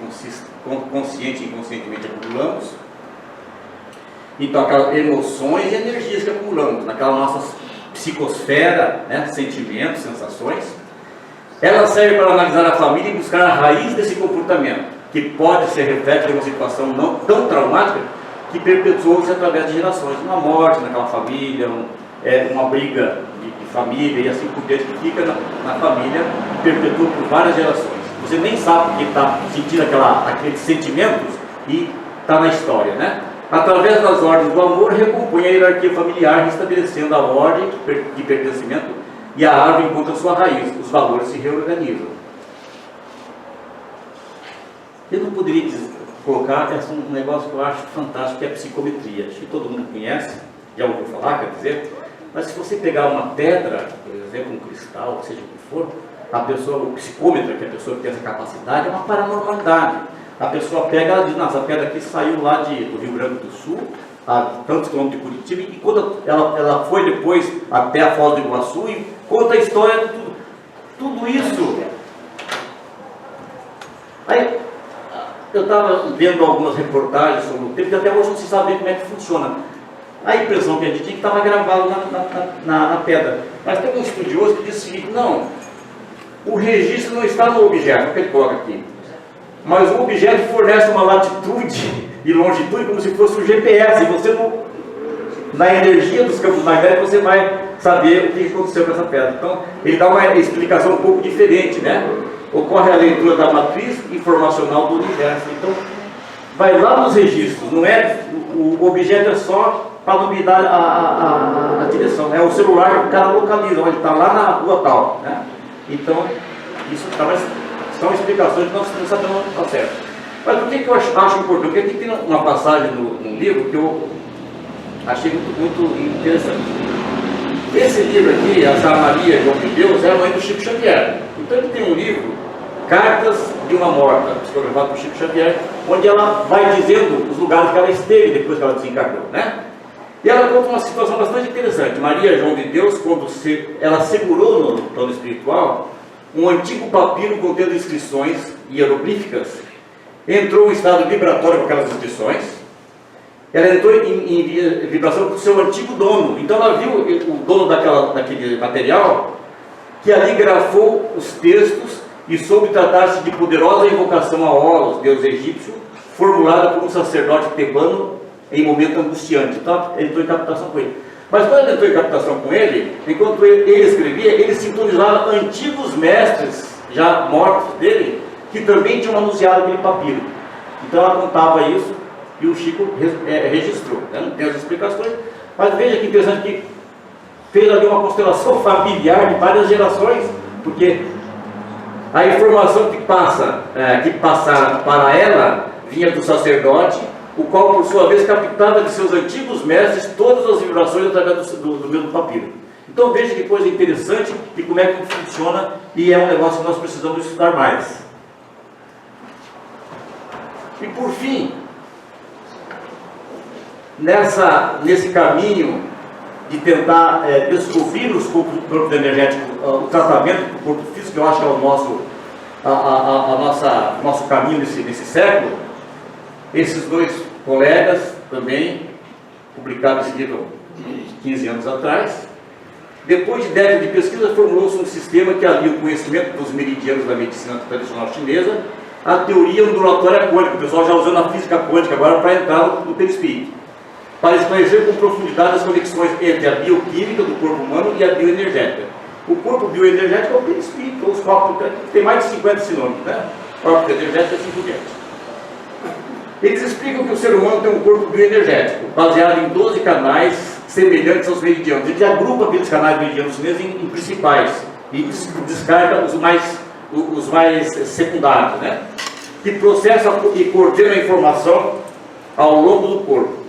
consciente e inconscientemente acumulamos. Então, aquelas emoções e energias que acumulamos naquela nossa psicosfera, né? Sentimentos, sensações. Ela serve para analisar a família e buscar a raiz desse comportamento, que pode ser reflexo de uma situação não tão traumática que perpetuou-se através de gerações. Uma morte naquela família, uma briga de família e assim por diante, que fica na família e perpetua por várias gerações. Você nem sabe porque está sentindo aqueles sentimentos e está na história, né? Através das ordens do amor, recompõe a hierarquia familiar, restabelecendo a ordem de pertencimento, e a árvore encontra sua raiz, os valores se reorganizam. Eu não poderia colocar um negócio que eu acho fantástico, que é a psicometria. Acho que todo mundo conhece, já ouviu falar, quer dizer, mas se você pegar uma pedra, por exemplo, um cristal, seja o que for, a pessoa, o psicômetro, que é a pessoa que tem essa capacidade, é uma paranormalidade. A pessoa pega, ela diz, nossa, a pedra aqui saiu lá do Rio Grande do Sul, a tantos quilômetros de Curitiba, e quando ela foi depois até a Foz do Iguaçu e conta a história de tudo isso. Aí eu estava vendo algumas reportagens sobre o tempo, que até hoje não se sabe bem como é que funciona. A impressão que a gente tinha que estava gravado na pedra. Mas tem um estudioso que diz o seguinte, não, o registro não está no objeto, que ele coloca aqui, mas o objeto fornece uma latitude e longitude como se fosse um GPS, e você na energia dos campos magnéticos você vai saber o que aconteceu com essa pedra. Então ele dá uma explicação um pouco diferente, né? ocorre a leitura da matriz informacional do universo. Então, vai lá nos registros, não é, o objeto é só para não me dar a direção, é o celular que o cara localiza, onde está lá na rua tal, né? Então, isso são explicações que nós não sabemos ao certo. Mas por que eu acho importante? Porque aqui tem uma passagem no livro que eu achei muito interessante. Esse livro aqui, a Maria João de Deus, é a mãe do Chico Xavier. Então ele tem um livro, Cartas de uma Morta, psicografado por Chico Xavier, onde ela vai dizendo os lugares que ela esteve depois que ela desencarnou, né? E ela conta uma situação bastante interessante. Maria João de Deus, quando ela segurou no plano espiritual um antigo papiro contendo inscrições hieroglíficas, entrou em estado vibratório com aquelas inscrições. Ela entrou em vibração com o seu antigo dono. Então ela viu o dono daquele material, que ali grafou os textos e soube tratar-se de poderosa invocação a Horus, deus egípcio, formulada por um sacerdote tebano em momento angustiante. Então ele entrou em captação com ele. Mas quando ele entrou em captação com ele, enquanto ele escrevia, ele sintonizava antigos mestres já mortos dele, que também tinham anunciado aquele papiro. Então ela contava isso e o Chico registrou, né? Não tem as explicações, mas veja que interessante que fez ali uma constelação familiar de várias gerações, porque a informação que passava para ela vinha do sacerdote, o qual por sua vez captava de seus antigos mestres todas as vibrações através do mesmo papiro. Então veja que coisa interessante e como é que funciona, e é um negócio que nós precisamos estudar mais. E por fim, nesse caminho de tentar descobrir os corpos energéticos, o tratamento do corpo físico, que eu acho que é o nosso caminho nesse século, esses dois colegas também publicaram esse livro 15 anos atrás. Depois de décadas de pesquisa, formulou-se um sistema que alia o conhecimento dos meridianos da medicina tradicional chinesa à teoria ondulatória quântica. O pessoal já usando a física quântica agora para entrar no perispírito, para esclarecer com profundidade as conexões entre a bioquímica do corpo humano e a bioenergética. O corpo bioenergético é o perispírito, ou os corpos, tem mais de 50 sinônimos, né? Corpo energético e assim por diante. Eles explicam que o ser humano tem um corpo bioenergético, baseado em 12 canais semelhantes aos meridianos. Ele agrupa aqueles canais meridianos chineses em principais e descarta os mais secundários, né? Que processa e coordena a informação ao longo do corpo.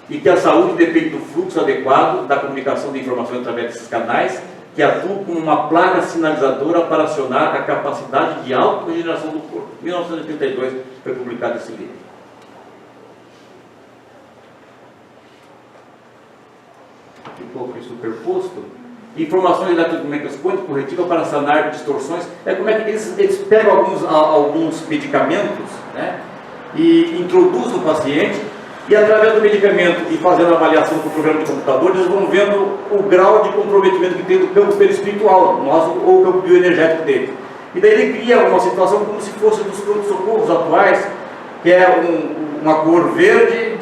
E que a saúde depende do fluxo adequado da comunicação de informações através desses canais, que atuam como uma placa sinalizadora para acionar a capacidade de autorregeneração do corpo. Em 1982 foi publicado esse livro. Ficou aqui superposto. Informações eletromagnéticas quânticas corretivas para sanar distorções. É como é que eles pegam alguns medicamentos, né, e introduzem no paciente, e através do medicamento e fazendo a avaliação com o programa de computador, eles vão vendo o grau de comprometimento que tem do campo perispiritual nosso, ou o campo bioenergético dele. E daí ele cria uma situação como se fosse dos pronto-socorros atuais, que é uma cor verde,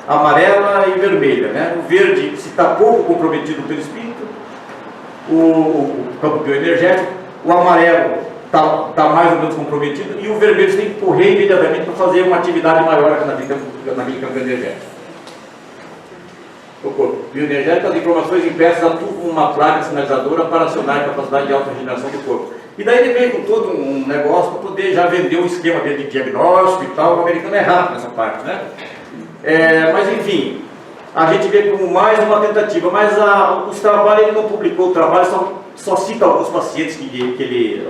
amarela e vermelha, né? O verde, se está pouco comprometido pelo espírito, o campo bioenergético, o amarelo está mais ou menos comprometido, e o vermelho você tem que correr imediatamente para fazer uma atividade maior naquele campo energético. O corpo bioenergético, as informações impressas atuam como uma placa sinalizadora para acionar a capacidade de autorregeneração do corpo. E daí ele veio com todo um negócio para poder já vender o esquema dele de diagnóstico e tal. O americano é rápido nessa parte, né? Mas enfim, a gente vê como mais uma tentativa, mas os trabalhos, ele não publicou o trabalho, só cita alguns pacientes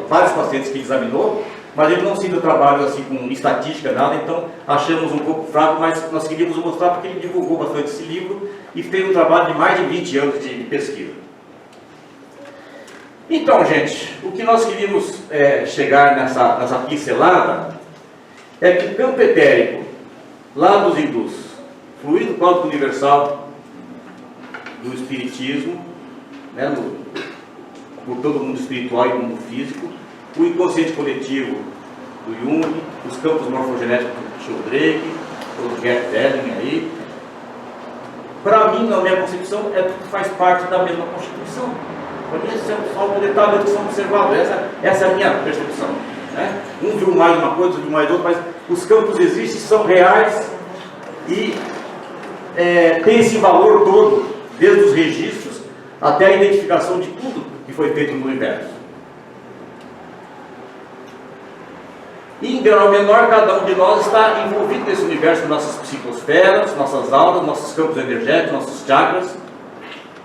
vários pacientes que ele examinou, mas ele não cita trabalhos assim com estatística, nada, então achamos um pouco fraco, mas nós queríamos mostrar porque ele divulgou bastante esse livro e fez um trabalho de mais de 20 anos de pesquisa. Então, gente, o que nós queríamos chegar nessa pincelada é que o campo etérico lá dos hindus, fluido cósmico universal do espiritismo, né, por todo o mundo espiritual e mundo físico, o inconsciente coletivo do Jung, os campos morfogenéticos do Sheldrake, do Gert Delling aí, para mim, na minha concepção, tudo faz parte da mesma constituição. Para mim, esse é só o detalhe que são observados. Essa é a minha percepção. Né? Um viu mais uma coisa, outro viu mais outra, mas os campos existem, são reais e tem esse valor todo, desde os registros até a identificação de tudo que foi feito no universo. E, em grau menor, cada um de nós está envolvido nesse universo, nossas psicosferas, nossas auras, nossos campos energéticos, nossos chakras,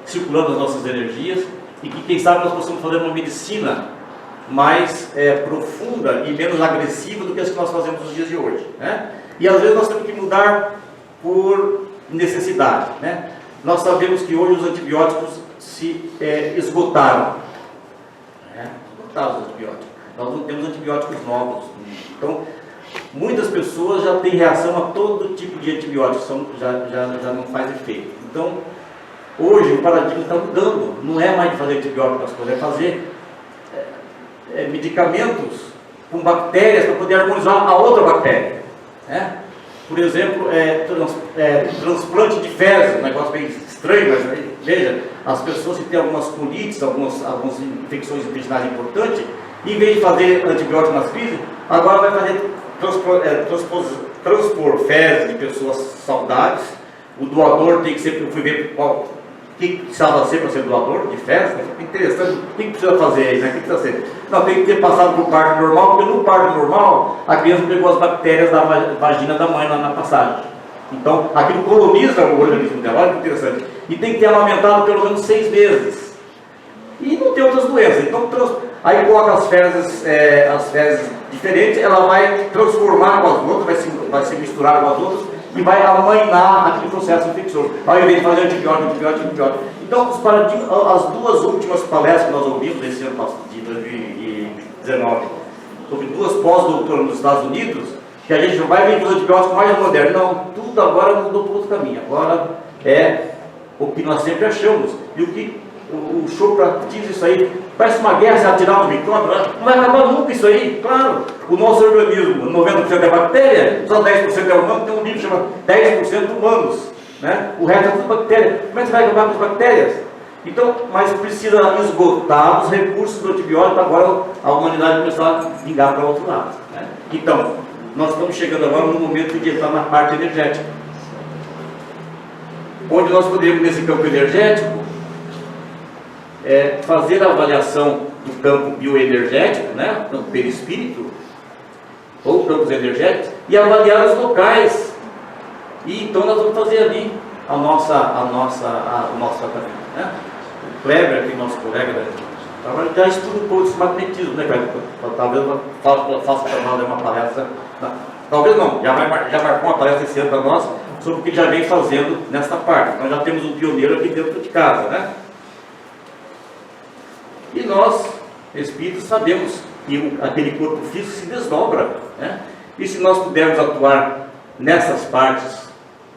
circulando as nossas energias, e que, quem sabe, nós possamos fazer uma medicina mais profunda e menos agressiva do que as que nós fazemos nos dias de hoje. Né? E, às vezes, nós temos que mudar por necessidade. Né? Nós sabemos que hoje os antibióticos se esgotaram. Esgotaram os antibióticos. Nós não temos antibióticos novos. Então, muitas pessoas já têm reação a todo tipo de antibióticos, já não faz efeito. Então, hoje o paradigma está mudando. Não é mais de fazer antibiótico, é fazer medicamentos com bactérias para poder harmonizar a outra bactéria. Né? Por exemplo, transplante de fezes, um negócio bem estranho, mas veja, as pessoas que têm algumas colites, algumas infecções intestinais importantes, em vez de fazer antibiótico nas crises, agora vai fazer transpor fezes de pessoas saudáveis. O doador tem que ser, eu fui ver o que precisava ser para ser doador de fezes, né? Interessante, o que precisa fazer aí, né? O que precisa ser? Não, tem que ter passado por parto normal, porque no parto normal a criança pegou as bactérias da vagina da mãe lá na passagem. Então, aquilo coloniza o organismo dela, olha que interessante. E tem que ter amamentado pelo menos 6 meses. E não tem outras doenças. Então, aí coloca as fezes diferentes, ela vai transformar com as outras, vai se misturar com as outras e vai amainar aquele processo infeccioso. Ao invés de fazer antibiótico. Então, as duas últimas palestras que nós ouvimos esse ano de 2019, sobre 2 pós-doutoras nos Estados Unidos, que a gente vai vir com os antibióticos mais modernos. Não, tudo agora mudou para outro caminho. Agora é o que nós sempre achamos. E o que o Chopra diz isso aí, parece uma guerra se atirar os micróbios, não vai acabar nunca isso aí. Claro, o nosso organismo, 90% é bactéria, só 10% é humano, tem um livro chamado 10% humanos, né? O resto é tudo bactéria. Como é que você vai acabar com as bactérias? Então, mas precisa esgotar os recursos do antibiótico, agora a humanidade começar a vingar para o outro lado. Né? Então, nós estamos chegando agora no momento de entrar na parte energética, onde nós podemos, nesse campo energético, fazer a avaliação do campo bioenergético, né, do perispírito, ou campos energéticos, e avaliar os locais. E então nós vamos fazer ali o nosso tratamento. Né? O Kleber, aqui, nosso colega, agora já estuda um pouco desse magnetismo, né, Kleber? Talvez eu faça uma palestra, talvez não, já marcou uma palestra esse ano para nós, sobre o que ele já vem fazendo nessa parte. Nós já temos um pioneiro aqui dentro de casa, né? E nós, espíritos, sabemos que aquele corpo físico se desdobra, né? E se nós pudermos atuar nessas partes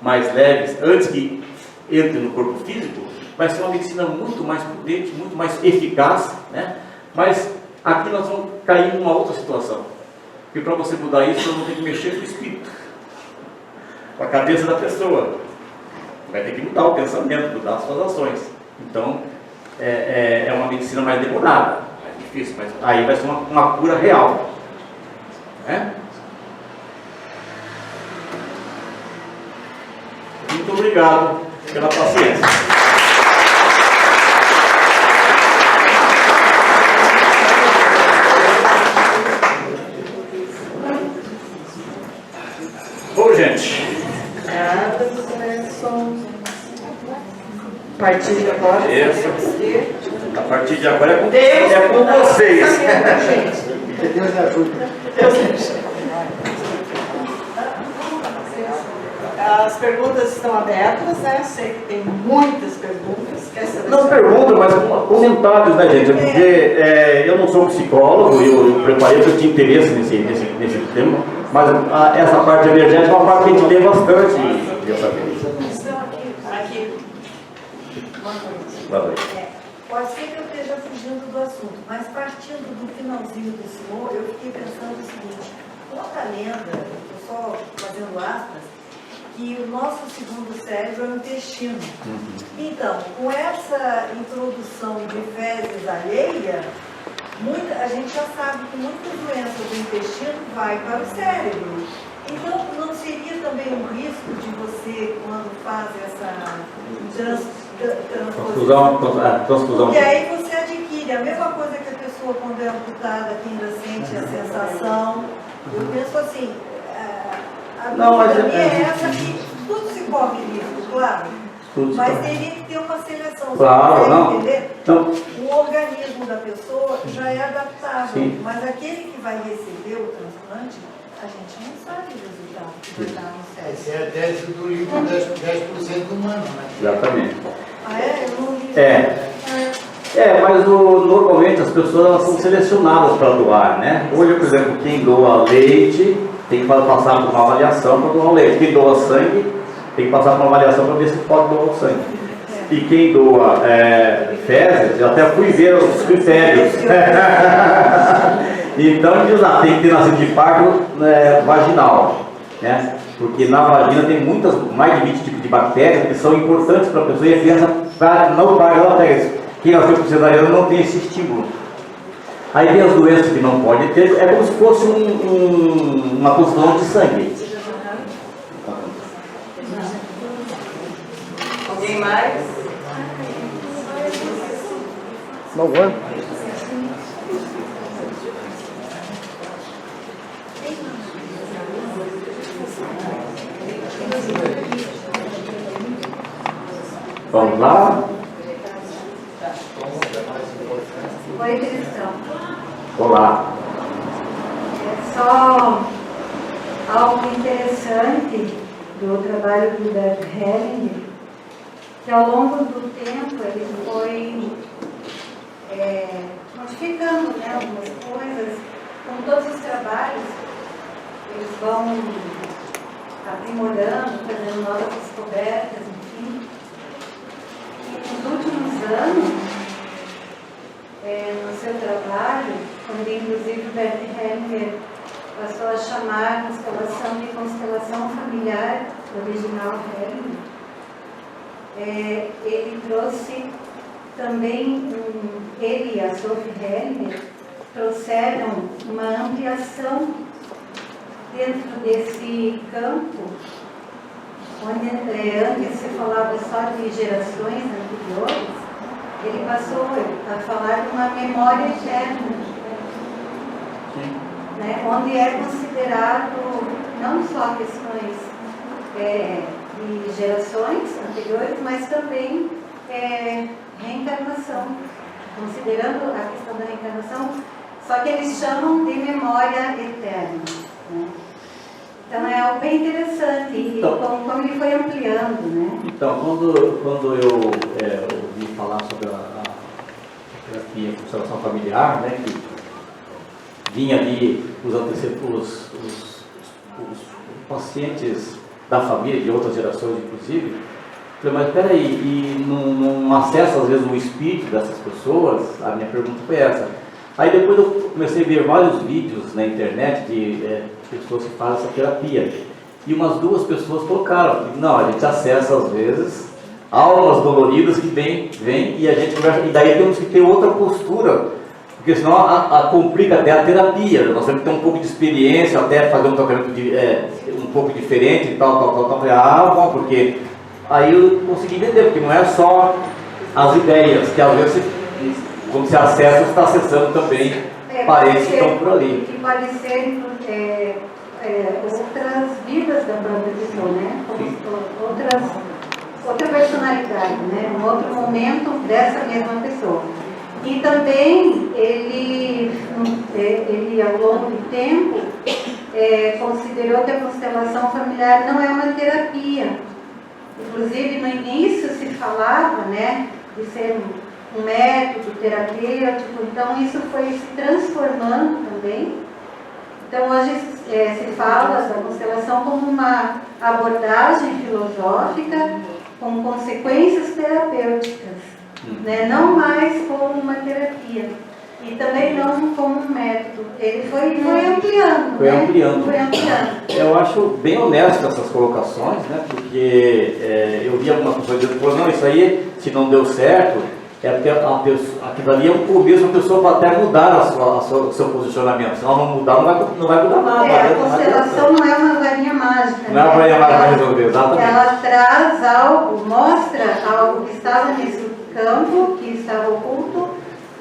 mais leves, antes que entre no corpo físico, vai ser uma medicina muito mais prudente, muito mais eficaz, né? Mas aqui nós vamos cair numa outra situação, porque para você mudar isso, nós vamos ter que mexer com o espírito, com a cabeça da pessoa, vai ter que mudar o pensamento, mudar as suas ações. Então, é uma medicina mais demorada, mais difícil, mas aí vai ser uma cura real. Né? Muito obrigado pela paciência. Bom, gente. Obrigada, Cléson. A partir de agora, a partir de agora é com vocês. Que Deus me ajude. As perguntas estão abertas, né? Sei que tem muitas perguntas. Quer saber? Não pergunta, mas comentários, né, gente? Porque eu não sou psicólogo, eu preparei porque eu tinha interesse nesse tema, mas essa parte energética é uma parte que a gente lê bastante dessa vez. Aqui. Pode ser que eu esteja fugindo do assunto, mas partindo do finalzinho do senhor, eu fiquei pensando o seguinte: conta a lenda, estou só fazendo aspas, que o nosso segundo cérebro é o intestino. Então, com essa introdução de fezes alheia, a gente já sabe que muitas doenças do intestino vai para o cérebro. Então, não seria também um risco de você, quando faz essa transfusão? Porque aí você adquire a mesma coisa que a pessoa, quando é amputada, que ainda sente a sensação. Eu penso assim, a dúvida minha é essa, que tudo se corre risco, claro. Mas teria que ter uma seleção. Claro, não. Entender? Então, O organismo da pessoa já é adaptável, sim, mas aquele que vai receber o transplante, a gente não sabe o resultado que vai dar no cérebro. Essa é a tese do livro 10% humano, né? exatamente. Ah, é? Eu não li. Mas normalmente as pessoas elas são selecionadas para doar, né? Hoje, por exemplo, quem doa leite tem que passar por uma avaliação para doar o leite. Quem doa sangue tem que passar por uma avaliação para ver se pode doar o sangue. E quem doa fezes, eu até fui ver os critérios. Então diz lá, tem que ter nascido de parto vaginal, né? Porque na vagina tem mais de 20 tipos de bactérias que são importantes para a pessoa, e a criança não paga, ela pega isso. Quem nasceu por cesariana não tem esse estímulo. Aí vem as doenças que não pode ter, é como se fosse uma transfusão de sangue. Alguém mais? Não vai? Vamos lá? Oi, Cristão. Olá. É só algo interessante do trabalho do Bert Hellinger, que ao longo do tempo ele foi modificando, né, algumas coisas. Como todos os trabalhos, eles vão aprimorando, fazendo novas descobertas, enfim. E nos últimos anos, no seu trabalho, quando inclusive o Bert Hellinger passou a chamar a constelação de constelação familiar original Hellinger, ele trouxe também, ele e a Sophie Hellinger trouxeram uma ampliação dentro desse campo, onde antes se falava só de gerações anteriores. Ele passou a falar de uma memória eterna, né, onde é considerado não só questões de gerações anteriores, mas também reencarnação, considerando a questão da reencarnação, só que eles chamam de memória eterna, né? Então é algo bem interessante, e como ele foi ampliando, né? Então, quando eu ouvi falar sobre a terapia de constelação familiar, né, que vinha ali os pacientes da família, de outras gerações inclusive, eu falei, mas peraí, e não acessa às vezes o espírito dessas pessoas? A minha pergunta foi essa. Aí depois eu comecei a ver vários vídeos na internet de pessoas que fazem essa terapia. E umas 2 pessoas colocaram, não, a gente acessa às vezes almas doloridas que vêm e a gente conversa, e daí temos que ter outra postura, porque senão complica até a terapia. Nós temos que ter um pouco de experiência, até fazer um tratamento um pouco diferente e tal. Bom, porque aí eu consegui entender, porque não é só as ideias, que às vezes quando você acessa, você está acessando também parentes que estão por ali. Que pode ser outras vidas da própria pessoa, né? Outra personalidade, né? Um outro momento dessa mesma pessoa. E também ele ao longo do tempo, considerou que a constelação familiar não é uma terapia. Inclusive, no início se falava, né, de ser um método terapêutico, então isso foi se transformando também. Então, hoje se fala da constelação como uma abordagem filosófica com consequências terapêuticas, né? Não mais como uma terapia. e também não como um método. Ele foi ampliando. Foi né? ampliando. Foi ampliando. Eu acho bem honesto essas colocações, né? Porque eu vi algumas pessoas dizendo, não, isso aí, se não deu certo, é porque aquilo ali é um começo, a pessoa vai até mudar o seu posicionamento. Se ela não mudar, não vai mudar nada. A constelação não é uma varinha mágica. Não é uma varinha mágica para resolver, exatamente. Ela traz algo, mostra algo que estava nesse campo, que estava oculto.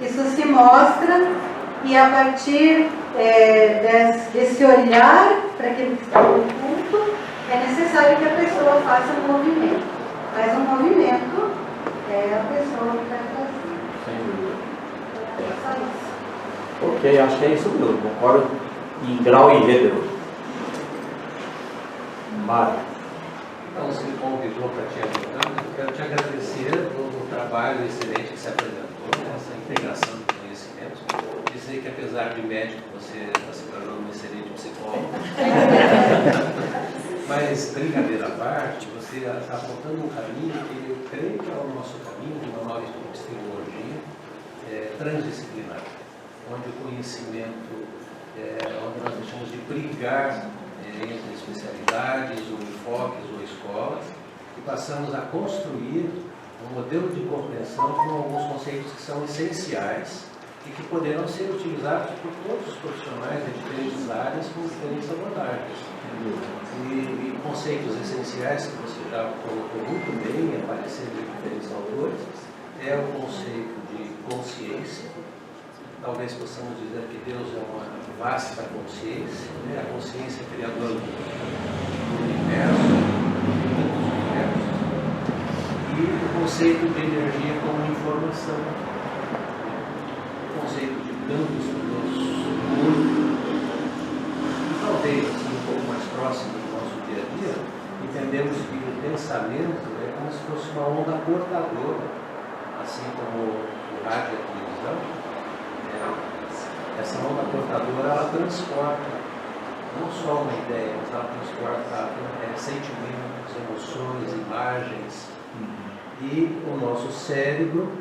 Isso se mostra e a partir desse olhar para aquilo que está oculto, é necessário que a pessoa faça um movimento. Faz um movimento, a pessoa que vai fazer. Sem dúvida. É só isso. Ok, acho que é isso mesmo. Concordo em grau e gênero. Mário. Então, você me convidou para te ajudar. Eu quero te agradecer pelo trabalho excelente que se apresentou, essa integração de conhecimentos. Dizer que, apesar de médico, você está se tornando um excelente psicólogo. Mas, brincadeira à parte, você está apontando um caminho que eu creio que é o nosso caminho, uma nova epistemologia transdisciplinar, onde o conhecimento, onde nós deixamos de brigar entre especialidades, ou enfoques, ou escolas, e passamos a construir um modelo de compreensão com alguns conceitos que são essenciais e que poderão ser utilizados por todos os profissionais de diferentes áreas com diferentes abordagens. E conceitos essenciais que você já colocou muito bem, aparecendo em diferentes autores, é o conceito de consciência. Talvez possamos dizer que Deus é uma vasta consciência, né? A consciência criadora do universo, dos universos, e o conceito de energia como informação, o conceito de campos do mundo. Talvez, assim, um pouco mais próximo do nosso dia a dia, entendemos que o pensamento é como se fosse uma onda portadora, assim como o rádio e a televisão. Essa onda portadora, ela transporta não só uma ideia, mas ela transporta sentimentos, emoções, imagens. E o nosso cérebro,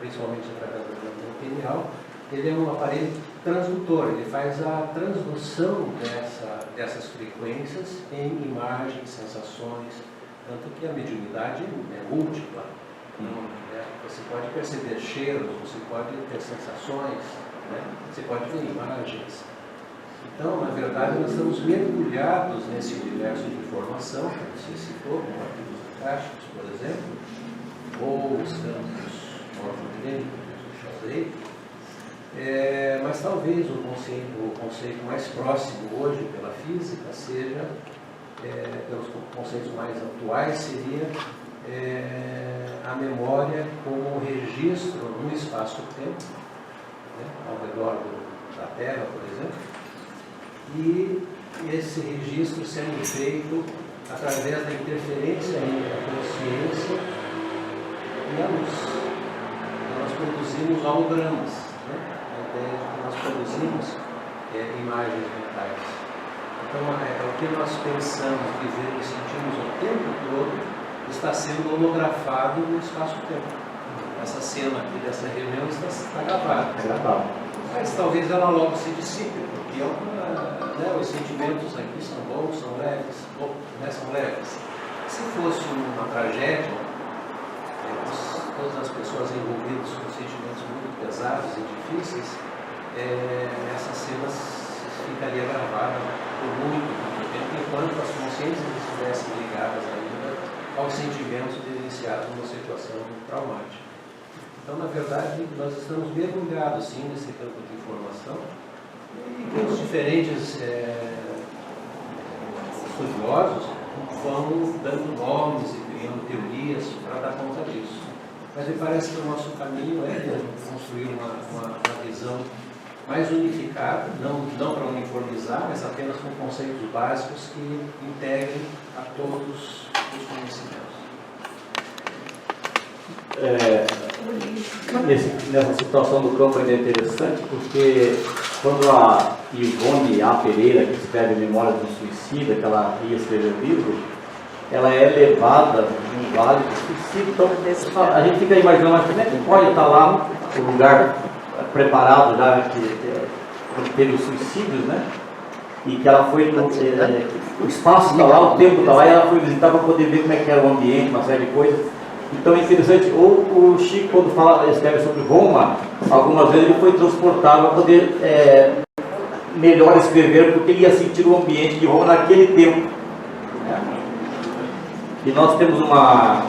principalmente através da glândula pineal, ele é um aparelho transdutor, ele faz a transdução dessas frequências em imagens, sensações, tanto que a mediunidade é múltipla. Você pode perceber cheiros, você pode ter sensações, né? Você pode ver imagens. Então, na verdade, nós estamos mergulhados nesse universo de informação, que você citou, como arquivos acásticos, por exemplo, ou os campos morfogênicos, que eu falei. Mas talvez o conceito mais próximo hoje pela física seja, pelos conceitos mais atuais, seria a memória como registro no espaço-tempo, né, ao redor da Terra, por exemplo, e esse registro sendo feito através da interferência entre a consciência e a luz. Então, nós produzimos hologramas, né? A ideia de que nós produzimos imagens mentais. Então, o que nós pensamos, vivemos e sentimos o tempo todo está sendo holografado no espaço-tempo. Essa cena aqui dessa reunião está gravada. Mas talvez ela logo se dissipe, porque os sentimentos aqui são bons, são leves, são leves. Se fosse uma tragédia, todas as pessoas envolvidas com sentimentos muito pesados e difíceis, essa cena ficaria gravada por muito tempo, enquanto as consciências estivessem ligadas ainda aos sentimentos vivenciados numa situação traumática. Então, na verdade, nós estamos mergulhados, sim, nesse campo de informação e que os diferentes estudiosos vão dando nomes e criando teorias para dar conta disso. Mas me parece que o nosso caminho é construir uma visão mais unificada, não para uniformizar, mas apenas com conceitos básicos que integrem a todos os conhecimentos. Nessa situação do campo é interessante, porque quando a Ivone A. Pereira, que escreve Memórias do Suicida, que ela ia escrever o livro, ela é levada num vale do suicídio. Então a gente fica imaginando, mas como é que pode estar lá o lugar preparado já, que teve os suicídios, né? E que ela foi, o espaço está lá, o tempo está lá, e ela foi visitar para poder ver como é que era o ambiente, uma série de coisas. Então é interessante, o Chico, quando escreve sobre Roma, algumas vezes ele foi transportado para poder melhor escrever, porque ele ia sentir o ambiente de Roma naquele tempo. E nós temos uma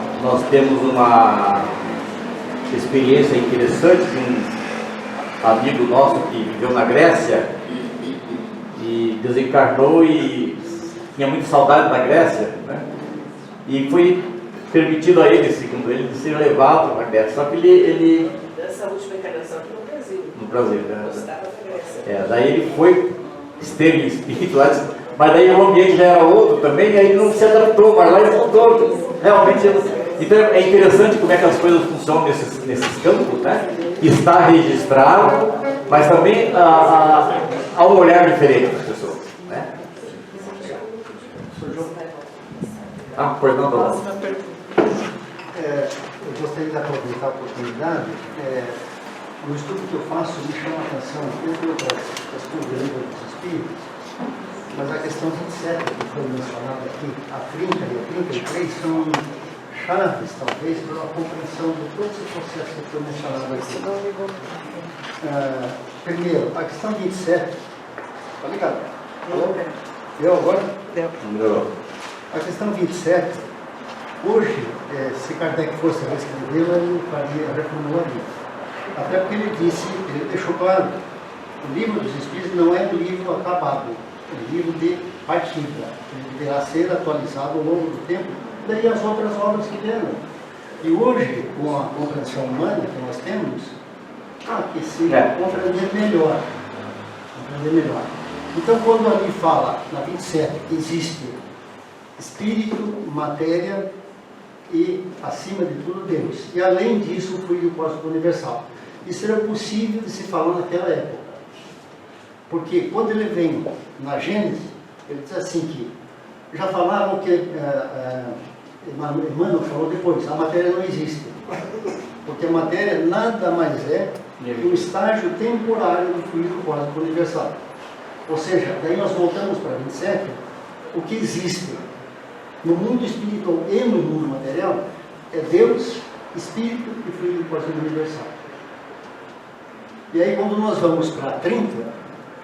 experiência interessante de um amigo nosso que viveu na Grécia e desencarnou e tinha muita saudade da Grécia, né? E foi permitido a ele, segundo ele, de ser levado para a Grécia. Só que ele Dessa última encarnação aqui no Brasil. no Brasil, né? Gostava da Grécia. Daí ele esteve em espírito antes, mas daí o ambiente já era outro também, e aí não se adaptou, mas lá ele voltou. Realmente, então é interessante como é que as coisas funcionam nesses campos, né? Está registrado, mas também há um olhar diferente das pessoas, né? Pois não, Dom. Eu gostaria de aproveitar a oportunidade. No estudo que eu faço, me chama a atenção, entre outras questões do livro dos Espíritos, mas a questão 27 que foi mencionada aqui, a 30 e a 33, são chaves, talvez, para a compreensão de todo esse processo que foi mencionado aqui. Primeiro, a questão 27. Tá ligado? Alô? Eu agora? Melhorou. A questão 27, hoje, se Kardec fosse reescrevê-la, ele faria, reformulou ali. Até porque ele deixou claro, o livro dos Espíritos não é um livro acabado, é um livro de partida. Ele deverá ser atualizado ao longo do tempo, daí as outras obras que vieram. E hoje, com a compreensão humana que nós temos, que se compreender melhor. Então, quando ali fala, na 27, que existe espírito, matéria e, acima de tudo, Deus. E, além disso, o fluido cósmico universal. Isso era possível de se falar naquela época. Porque, quando ele vem na Gênesis, ele diz assim que já falaram que Emmanuel falou depois, a matéria não existe. Porque a matéria nada mais é que um estágio temporário do fluido cósmico universal. Ou seja, daí nós voltamos para 27, o que existe no mundo espiritual e no mundo material é Deus, Espírito e fluido cósmico universal. E aí quando nós vamos para 30,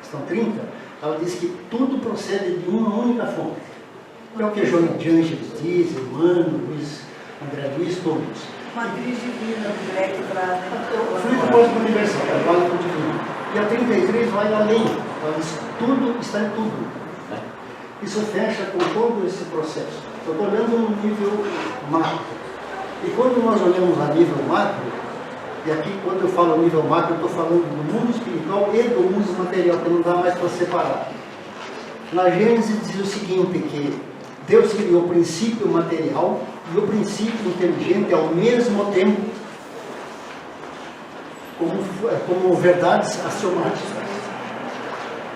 questão 30, ela diz que tudo procede de uma única fonte. É o que João de Ângeles diz, Emmanuel, André Luiz, todos. Matriz divina, do Greg Prada. O fluido cósmico universal, é o básico divino. E a 33 vai além, ela diz tudo está em tudo. Isso fecha com todo esse processo. Eu estou olhando no nível macro. E quando nós olhamos a nível macro, e aqui quando eu falo nível macro, eu estou falando do mundo espiritual e do mundo material, que não dá mais para separar. Na Gênesis diz o seguinte, que Deus criou o princípio material e o princípio inteligente ao mesmo tempo, como verdades axiomáticas.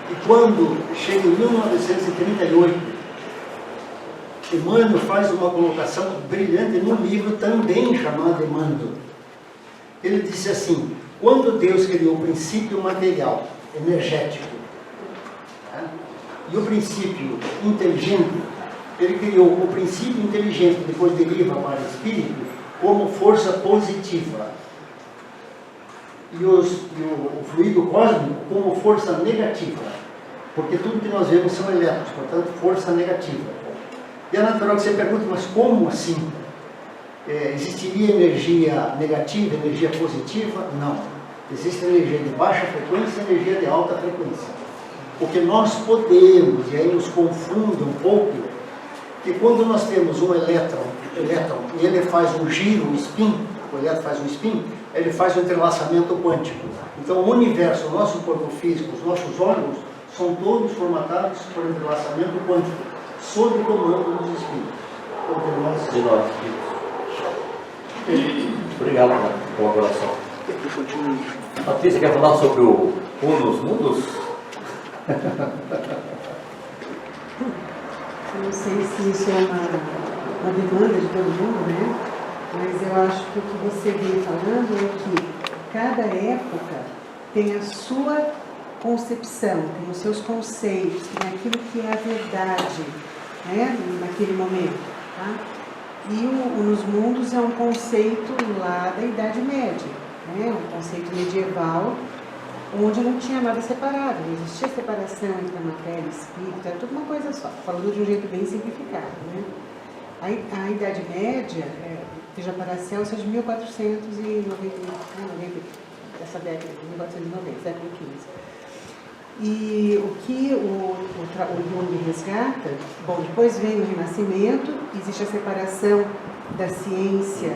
E quando chega em 1938, Emmanuel faz uma colocação brilhante no livro também chamado Emmanuel. Ele disse assim, quando Deus criou o princípio material, energético, e o princípio inteligente, ele criou o princípio inteligente, que depois deriva para o espírito, como força positiva. E o fluido cósmico como força negativa. Porque tudo que nós vemos são elétrons, portanto, força negativa. E é natural que você pergunte, mas como assim? Existiria energia negativa, energia positiva? Não. Existe energia de baixa frequência e energia de alta frequência. O que nós podemos, e aí nos confunde um pouco, que quando nós temos um elétron e ele faz um giro, um spin, o elétron faz um spin, ele faz um entrelaçamento quântico. Então o universo, o nosso corpo físico, os nossos órgãos, são todos formatados por entrelaçamento quântico, sob o comando dos espíritos. De nós. Obrigado pela colaboração. Patrícia, quer falar sobre o Unus Mundus? Eu não sei se isso é uma demanda de todo mundo, né? Mas eu acho que o que você vem falando é que cada época tem a sua concepção, tem os seus conceitos, tem aquilo que é a verdade, né, naquele momento, tá? E os mundos é um conceito lá da Idade Média, né, um conceito medieval, onde não tinha nada separado, não existia separação entre a matéria e o espírito, era tudo uma coisa só, falando de um jeito bem simplificado, né? A Idade Média, veja Paracelso, é de 1490, essa década, 1490, século XV. E o que o Jung resgata, bom, depois vem o Renascimento, existe a separação da ciência,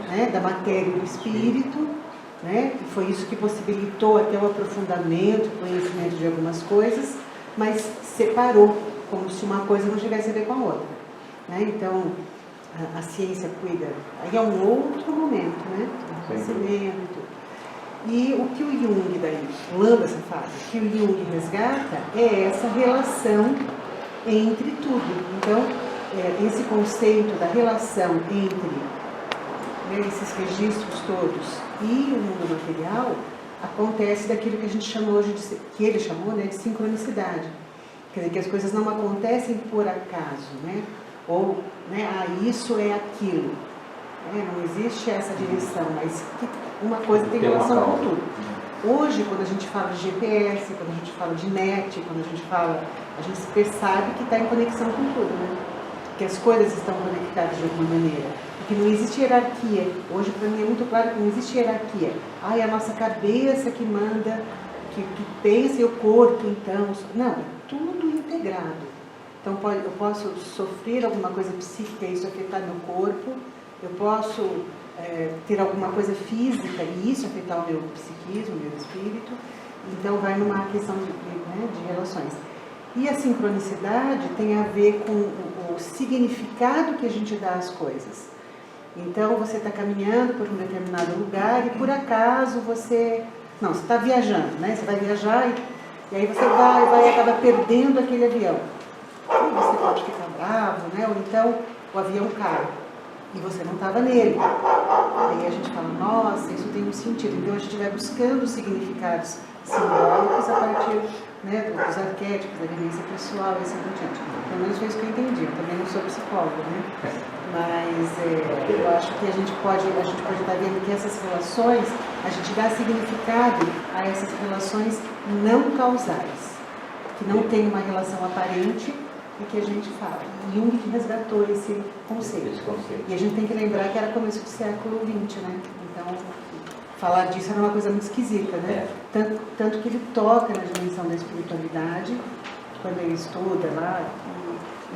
né, da matéria e do espírito, né, e foi isso que possibilitou até o aprofundamento, o conhecimento de algumas coisas, mas separou, como se uma coisa não tivesse a ver com a outra, né? Então, a ciência cuida, aí é um outro momento, né, o conhecimento e tudo. E o que o Jung, daí, lamba safado, o que o Jung resgata é essa relação entre tudo. Então, esse conceito da relação entre, né, esses registros todos e o mundo material acontece daquilo que a gente chamou hoje de, que ele chamou, né, de sincronicidade. Quer dizer, que as coisas não acontecem por acaso, né? Ou, né, isso é aquilo. Não existe essa direção, mas uma coisa tem relação com tudo. Hoje, quando a gente fala de GPS, quando a gente fala de net, quando a gente percebe que está em conexão com tudo, né? Que as coisas estão conectadas de alguma maneira. Que não existe hierarquia. Hoje, para mim, é muito claro que não existe hierarquia. É a nossa cabeça que manda, que pensa e o corpo, então. Não, é tudo integrado. Então, eu posso sofrer alguma coisa psíquica e isso afetar meu corpo. Eu posso ter alguma coisa física e isso afetar o meu psiquismo, o meu espírito. Então, vai numa questão de relações. E a sincronicidade tem a ver com o significado que a gente dá às coisas. Então, você está caminhando por um determinado lugar e, por acaso, você está viajando, né? Você vai viajar e aí você vai e acaba perdendo aquele avião. E você pode ficar bravo, né? Ou então o avião cai e você não estava nele. Aí a gente fala, nossa, isso tem um sentido. Então, a gente vai buscando significados simbólicos a partir, né, dos arquétipos, da vivência pessoal e assim por diante. Pelo menos foi isso que eu entendi. Eu também não sou psicóloga, né? Mas eu acho que a gente pode estar vendo que essas relações, a gente dá significado a essas relações não causais, que não tem uma relação aparente e que a gente fala. Jung que resgatou esse conceito. E a gente tem que lembrar que era começo do século XX, né? Então, falar disso era uma coisa muito esquisita, né? Tanto que ele toca na dimensão da espiritualidade, quando ele estuda lá,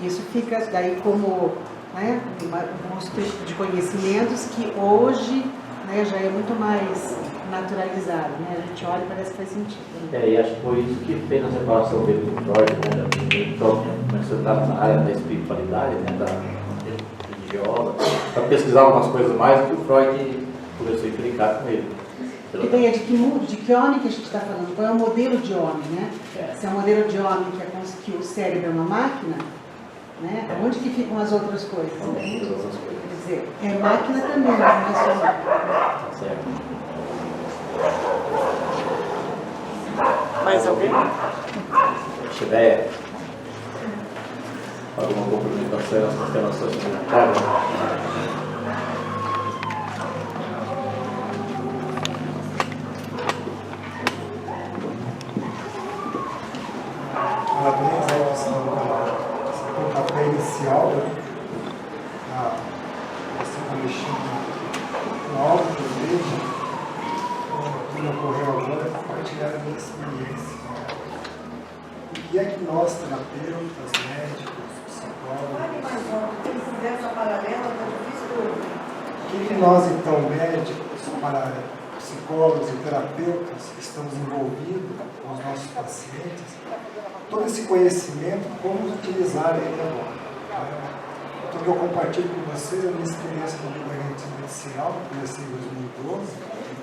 e isso fica daí como, né, um conceito de conhecimentos que hoje, né, já é muito mais naturalizado, né? A gente olha e parece que faz sentido. Né? E acho que foi isso que fez a separação dele do Freud, né? Então, começou a entrar na área da espiritualidade, né, da religiosa, para pesquisar algumas coisas mais que o Freud começou a implicar com ele. E daí, de que homem que a gente está falando? Qual é o modelo de homem, né? Se é um modelo de homem que o cérebro é uma máquina, né? Onde que ficam as outras coisas? Quer dizer, é máquina também, mas não é só máquina. Certo. Mais alguém? Se tiver alguma complementação nessas relações comunitárias, Parabéns aí por esse pontapé inicial, né? Você está mexendo com algo que eu vejo, que me ocorreu agora, compartilhar a minha experiência. O que é que nós, terapeutas, médicos, psicólogos... Se fizer essa paralela, está difícil de ouvir. O que nós, então, médicos, psicólogos e terapeutas, estamos envolvidos com os nossos pacientes, todo esse conhecimento, como utilizar ele agora. Então, eu compartilho com vocês a minha experiência no Livramento Inicial, que comecei em 2012, me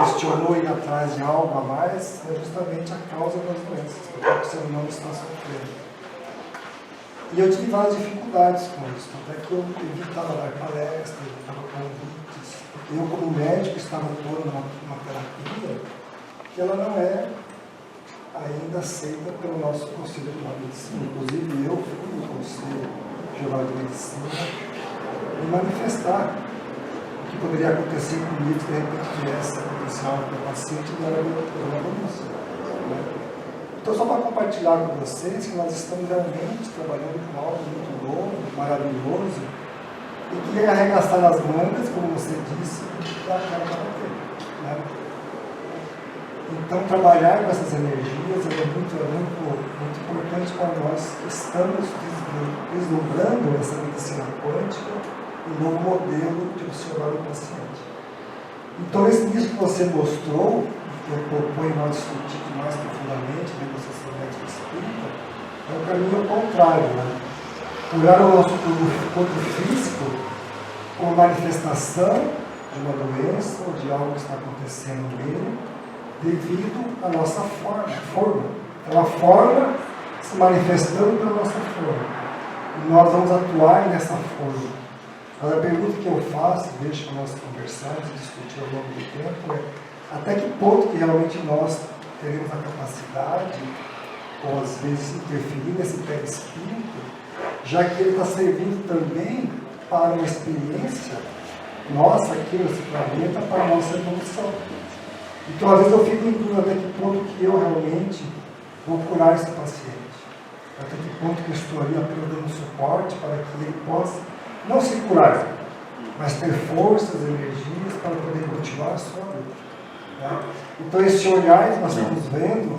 questionou ir atrás de algo a mais, é justamente a causa das doenças, que o ser humano está sofrendo. E eu tive várias dificuldades com isso, até que eu evitava dar palestras, evitava convites, porque eu como médico estava atuando numa terapia que ela não é ainda aceita pelo nosso Conselho de Medicina. Inclusive eu fui no Conselho Geral de Medicina me manifestar o que poderia acontecer comigo se de repente tivesse acontecido algo com o paciente e não era meu problema. Né? Então, só para compartilhar com vocês que nós estamos realmente trabalhando com algo muito novo, maravilhoso, e que é arregaçar as mangas, como você disse, e dar a cara para bater. Né? Então, trabalhar com essas energias é muito importante para nós que estamos vislumbrando essa medicina quântica, um novo modelo de observar o paciente. Então, esse disco que você mostrou, eu proponho nós discutir mais profundamente dentro da sociedade espírita, é o caminho ao contrário, né? Olhar o nosso corpo físico como manifestação de uma doença ou de algo que está acontecendo nele, devido à nossa forma. Então, a forma se manifestando pela nossa forma. E nós vamos atuar nessa forma. Mas a pergunta que eu faço, deixo para nós conversarmos e discutir ao longo do tempo, é até que ponto que realmente nós teremos a capacidade, ou às vezes interferir nesse perispírito, já que ele está servindo também para uma experiência nossa aqui nesse planeta, para a nossa evolução. Então, às vezes eu fico em dúvida até que ponto que eu realmente vou curar esse paciente. Até que ponto que eu estou ali apenas dando suporte para que ele possa não se curar, mas ter forças, energias para poder continuar a sua luta. Né? Então, esse olhar que nós estamos vendo,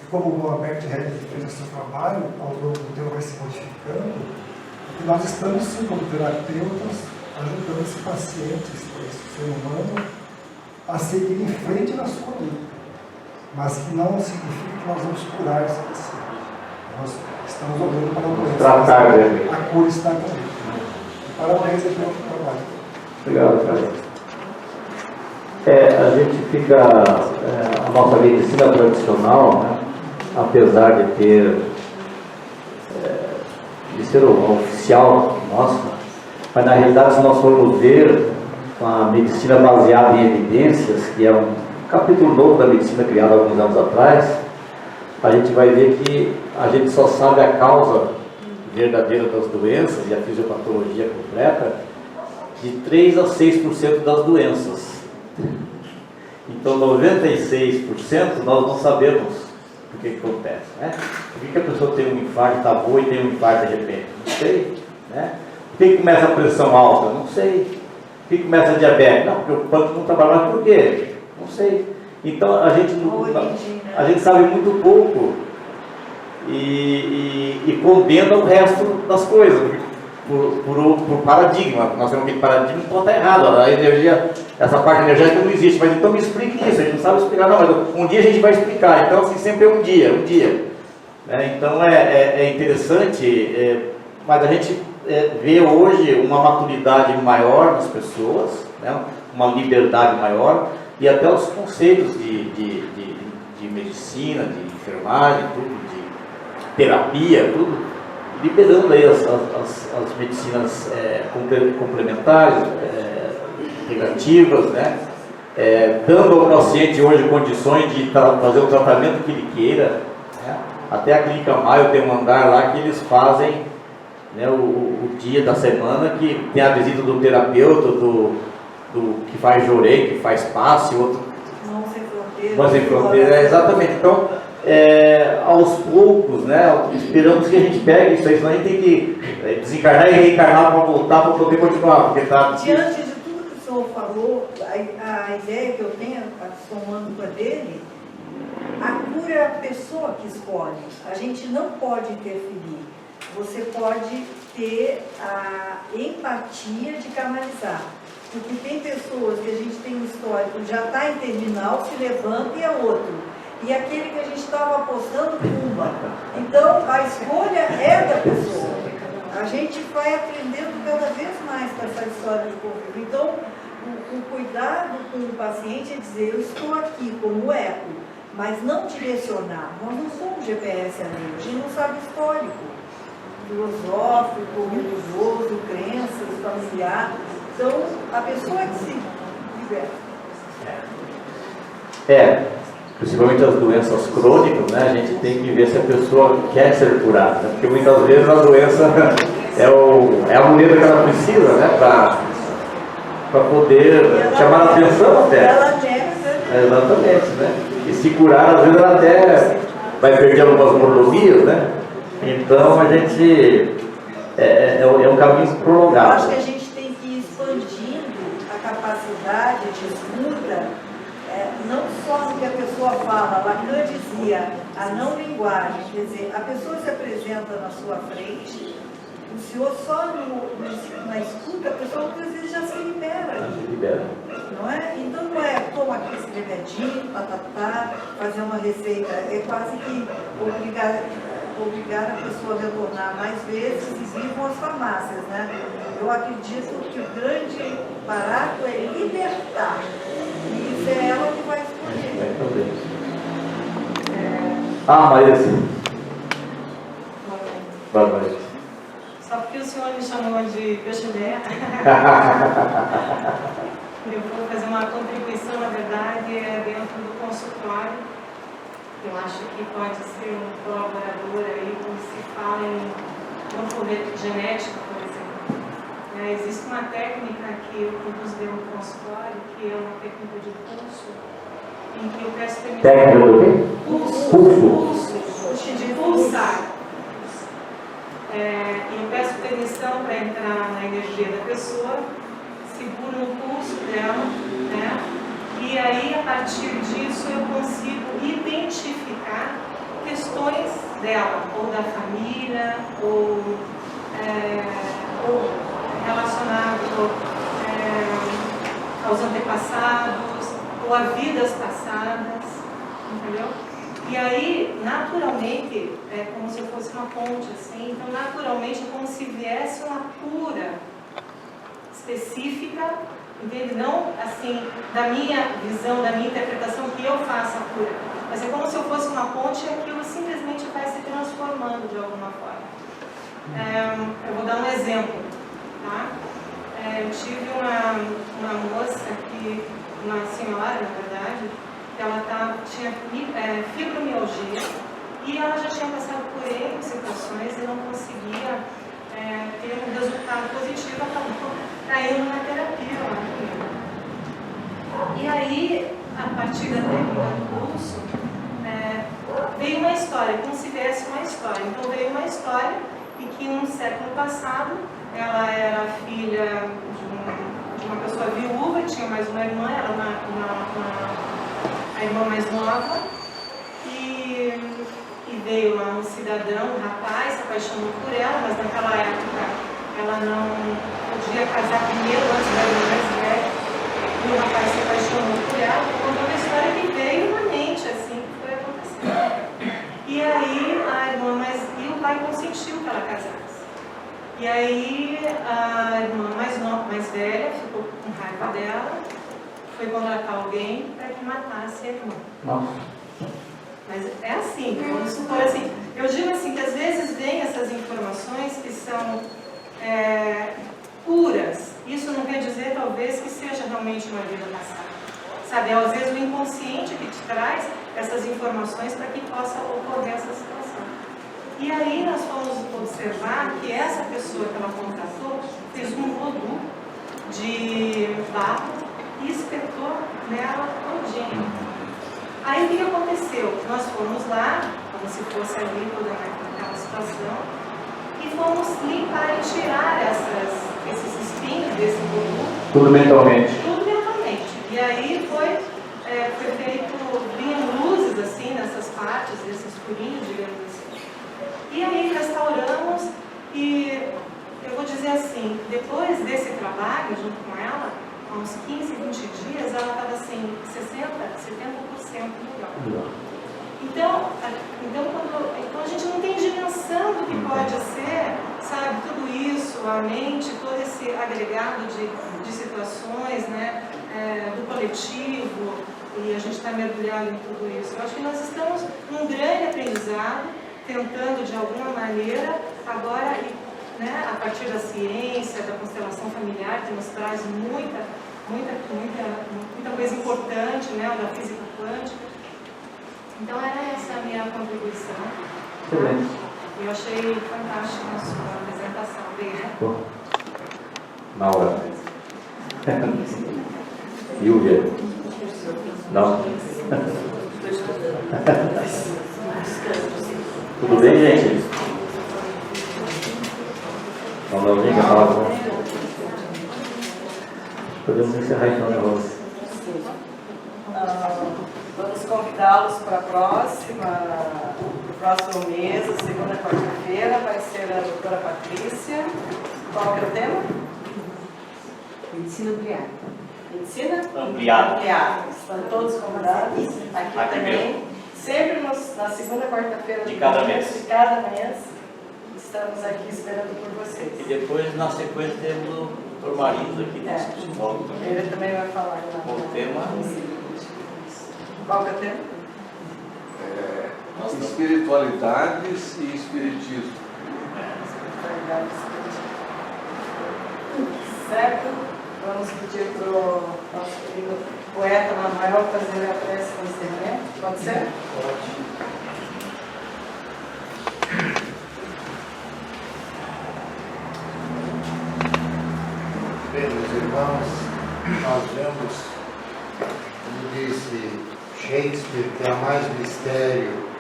e como o Alberto Regis fez o seu trabalho, ao longo do tempo vai se modificando, é que nós estamos, sim, como terapeutas, ajudando esse paciente, esse ser humano, a seguir em frente na sua luta. Mas que não significa que nós vamos curar esse paciente. Nós estamos olhando para a doença. A cura está com ele. Parabéns pelo trabalho. Obrigado, Carlos. A gente fica, a nossa medicina tradicional, né, apesar de ter, de ser o oficial nossa, mas na realidade, se nós formos ver a medicina baseada em evidências, que é um capítulo novo da medicina criado há alguns anos atrás, a gente vai ver que a gente só sabe a causa verdadeira das doenças e a fisiopatologia completa de 3 a 6% das doenças. Então 96% nós não sabemos o que acontece, né? Por que a pessoa tem um infarto, está boa e tem um infarto de repente? Não sei, né? Por que começa a pressão alta? Não sei. Por que começa a diabetes? Não, porque o pâncreas não trabalha mais. Por quê? Não sei. Então a gente sabe muito pouco e condena o resto das coisas por paradigma. Nós temos aquele paradigma que está errado. A energia, essa parte energética não existe. Mas então me explique isso. A gente não sabe explicar, não, mas um dia a gente vai explicar. Então assim, sempre é um dia. Então é interessante, mas a gente vê hoje uma maturidade maior nas pessoas, né? Uma liberdade maior, e até os conceitos de medicina, de enfermagem, tudo, de terapia, tudo, liberando aí as medicinas complementares, integrativas, né? Dando ao paciente hoje condições de fazer o tratamento que ele queira, né? Até a Clínica Maio tem um andar lá que eles fazem, né, o dia da semana que tem a visita do terapeuta, do que faz jorei, que faz passe, outro... Mãos Sem Fronteiras. Exatamente. Então, aos poucos, né, esperamos que a gente pegue isso aí, senão a gente tem que desencarnar e reencarnar para voltar para poder continuar, porque tá... Diante de tudo que o senhor falou, a ideia que eu tenho, somando com a dele, a cura é a pessoa que escolhe. A gente não pode interferir. Você pode ter a empatia de canalizar. Porque tem pessoas que a gente tem um histórico, já está em terminal, se levanta e é outro. E aquele que a gente estava apostando, pumba. Então, a escolha é da pessoa. A gente vai aprendendo cada vez mais com essa história de convívio. Então, o cuidado com o paciente é dizer, eu estou aqui como eco, mas não direcionar. Nós não somos GPS ali, a gente não sabe histórico, filosófico, religioso, crenças, familiar. Então, a pessoa que se descoberto. Principalmente as doenças crônicas, né? A gente tem que ver se a pessoa quer ser curada, né? Porque muitas vezes a doença é a moneda que ela precisa, né? Para poder chamar a atenção até. Ela nega. Exatamente, né? E se curar, às vezes ela até vai perder algumas mordomias, né? Então a gente é um caminho Eu prolongado. acho que a gente tem que ir expandindo a capacidade de escuta, não só no que a pessoa fala. Lacan dizia a não linguagem, quer dizer, a pessoa se apresenta na sua frente, o senhor só na escuta, a pessoa muitas vezes já se libera. Não é? Então não é toma aqui esse remedinho, fazer uma receita, é quase que obrigar a pessoa a retornar mais vezes e vir com as farmácias, né? Eu acredito que o grande barato é libertar. E isso é ela que vai escolher. Maria, sim. Boa noite. Só porque o senhor me chamou de peixilé, eu vou fazer uma contribuição, na verdade, dentro do consultório. Eu acho que pode ser um colaborador aí, quando se fala em morfogenética, por exemplo. Existe uma técnica que eu produzo dentro do consultório, que é uma técnica de pulso, em que eu peço permissão. Técnica do quê? Pulso, de pulsar. E eu peço permissão para entrar na energia da pessoa, seguro no pulso dela, né? E aí, a partir disso, eu consigo identificar questões dela, ou da família, ou relacionado aos antepassados, ou a vidas passadas, entendeu? E aí, naturalmente, é como se eu fosse uma ponte, assim, então, naturalmente, é como se viesse uma cura específica, entende? Não, assim, da minha visão, da minha interpretação, que eu faça a cura, mas é como se eu fosse uma ponte e aquilo simplesmente vai se transformando de alguma forma. Eu vou dar um exemplo, tá? Eu tive uma moça, uma senhora, na verdade, que ela tinha fibromialgia e ela já tinha passado por N situações e não conseguia ter um resultado positivo, acabou caindo na terapia lá comigo. E aí, a partir da técnica do pulso, veio uma história, como se viesse uma história. Então veio uma história em que no século passado ela era filha de uma pessoa viúva, tinha mais uma irmã, era a irmã mais nova, e veio lá um cidadão, um rapaz, se apaixonou por ela, mas naquela época ela não podia casar primeiro antes da irmã mais velha, e o rapaz se apaixonou por ela, contou uma história que veio na mente, assim, que foi acontecendo. E aí a irmã e o pai consentiu que ela casasse. E aí a irmã mais velha ficou com raiva dela, foi contratar alguém para que matasse a irmã. Nossa. Mas é assim, vamos supor assim, eu digo assim que às vezes vem essas informações que são puras. Isso não quer dizer talvez que seja realmente uma vida passada. Sabe, às vezes o inconsciente que te traz essas informações para que possa ocorrer essa situação. E aí nós fomos observar que essa pessoa que ela contratou fez um voodoo de barro e espetou nela todinha. Aí o que aconteceu? Nós fomos lá, como se fosse ali toda aquela situação, e fomos limpar e tirar esses espinhos desse voodoo. Tudo mentalmente. Tudo mentalmente. E aí foi feito, vinham luzes assim nessas partes, desses furinhos, digamos assim. E aí restauramos e eu vou dizer assim, depois desse trabalho junto com ela, há uns 15, 20 dias, ela estava assim, 60%, 70% melhor. Então a gente não tem dimensão do que pode ser, sabe, tudo isso, a mente, todo esse agregado de situações, né, do coletivo, e a gente está mergulhado em tudo isso. Eu acho que nós estamos num grande aprendizado, tentando de alguma maneira, agora, né, a partir da ciência, da constelação familiar, que nos traz muita talvez importante, né, o da física quântica. Então era essa a minha contribuição. Excelente. Eu achei fantástica a sua apresentação. Obrigada. Na hora. Silvia? Não? Tudo bem, gente? Vamos dar alguém que fala. Podemos encerrar então o negócio. Vamos convidá-los para a próximo mês, a segunda quarta-feira, vai ser a doutora Patrícia. Qual que é o tema? Medicina ampliada. Medicina? Ampliada. Estão todos convidados aqui também. Sempre na segunda quarta-feira De cada mês. De cada mês. Estamos aqui esperando por vocês. E depois, na sequência, temos o Dr. Marinos aqui, nosso psicólogo também. Ele também vai falar. O tema? Qual que é o tema? Espiritualidades e espiritismo. Certo? Vamos pedir para o nosso querido poeta Manuel fazer a prece de encerramento. Pode ser? Pode. Bem, meus irmãos, nós vemos, como disse Shakespeare, que há mais mistério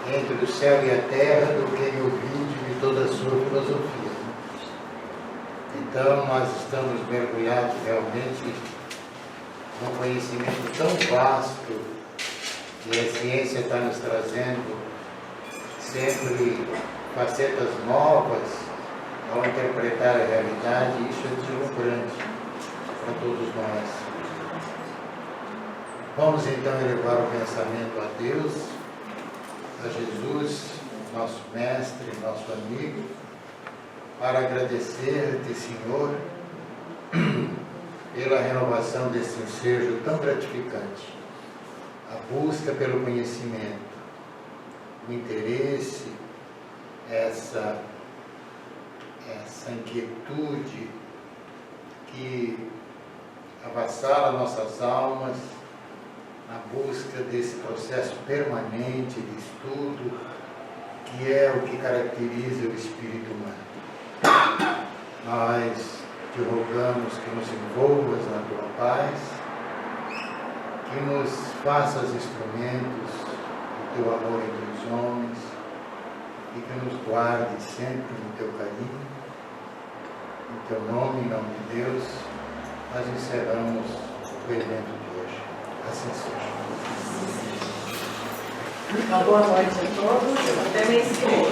entre o céu e a terra do que em ouvinte de toda a sua filosofia. Então, nós estamos mergulhados realmente num conhecimento tão vasto que a ciência está nos trazendo sempre facetas novas ao interpretar a realidade, e isso é deslumbrante para todos nós. Vamos então elevar o pensamento a Deus, a Jesus, nosso mestre, nosso amigo, para agradecer-te, Senhor, pela renovação desse ensejo tão gratificante, a busca pelo conhecimento, o interesse, essa inquietude que avassala nossas almas na busca desse processo permanente de estudo, que é o que caracteriza o espírito humano. Nós te rogamos que nos envolvas na tua paz, que nos faças instrumentos do teu amor entre os homens e que nos guarde sempre no teu carinho. Em teu nome, em nome de Deus, nós encerramos o evento de hoje. Assim seja. Uma boa noite a todos. Até mês que vem.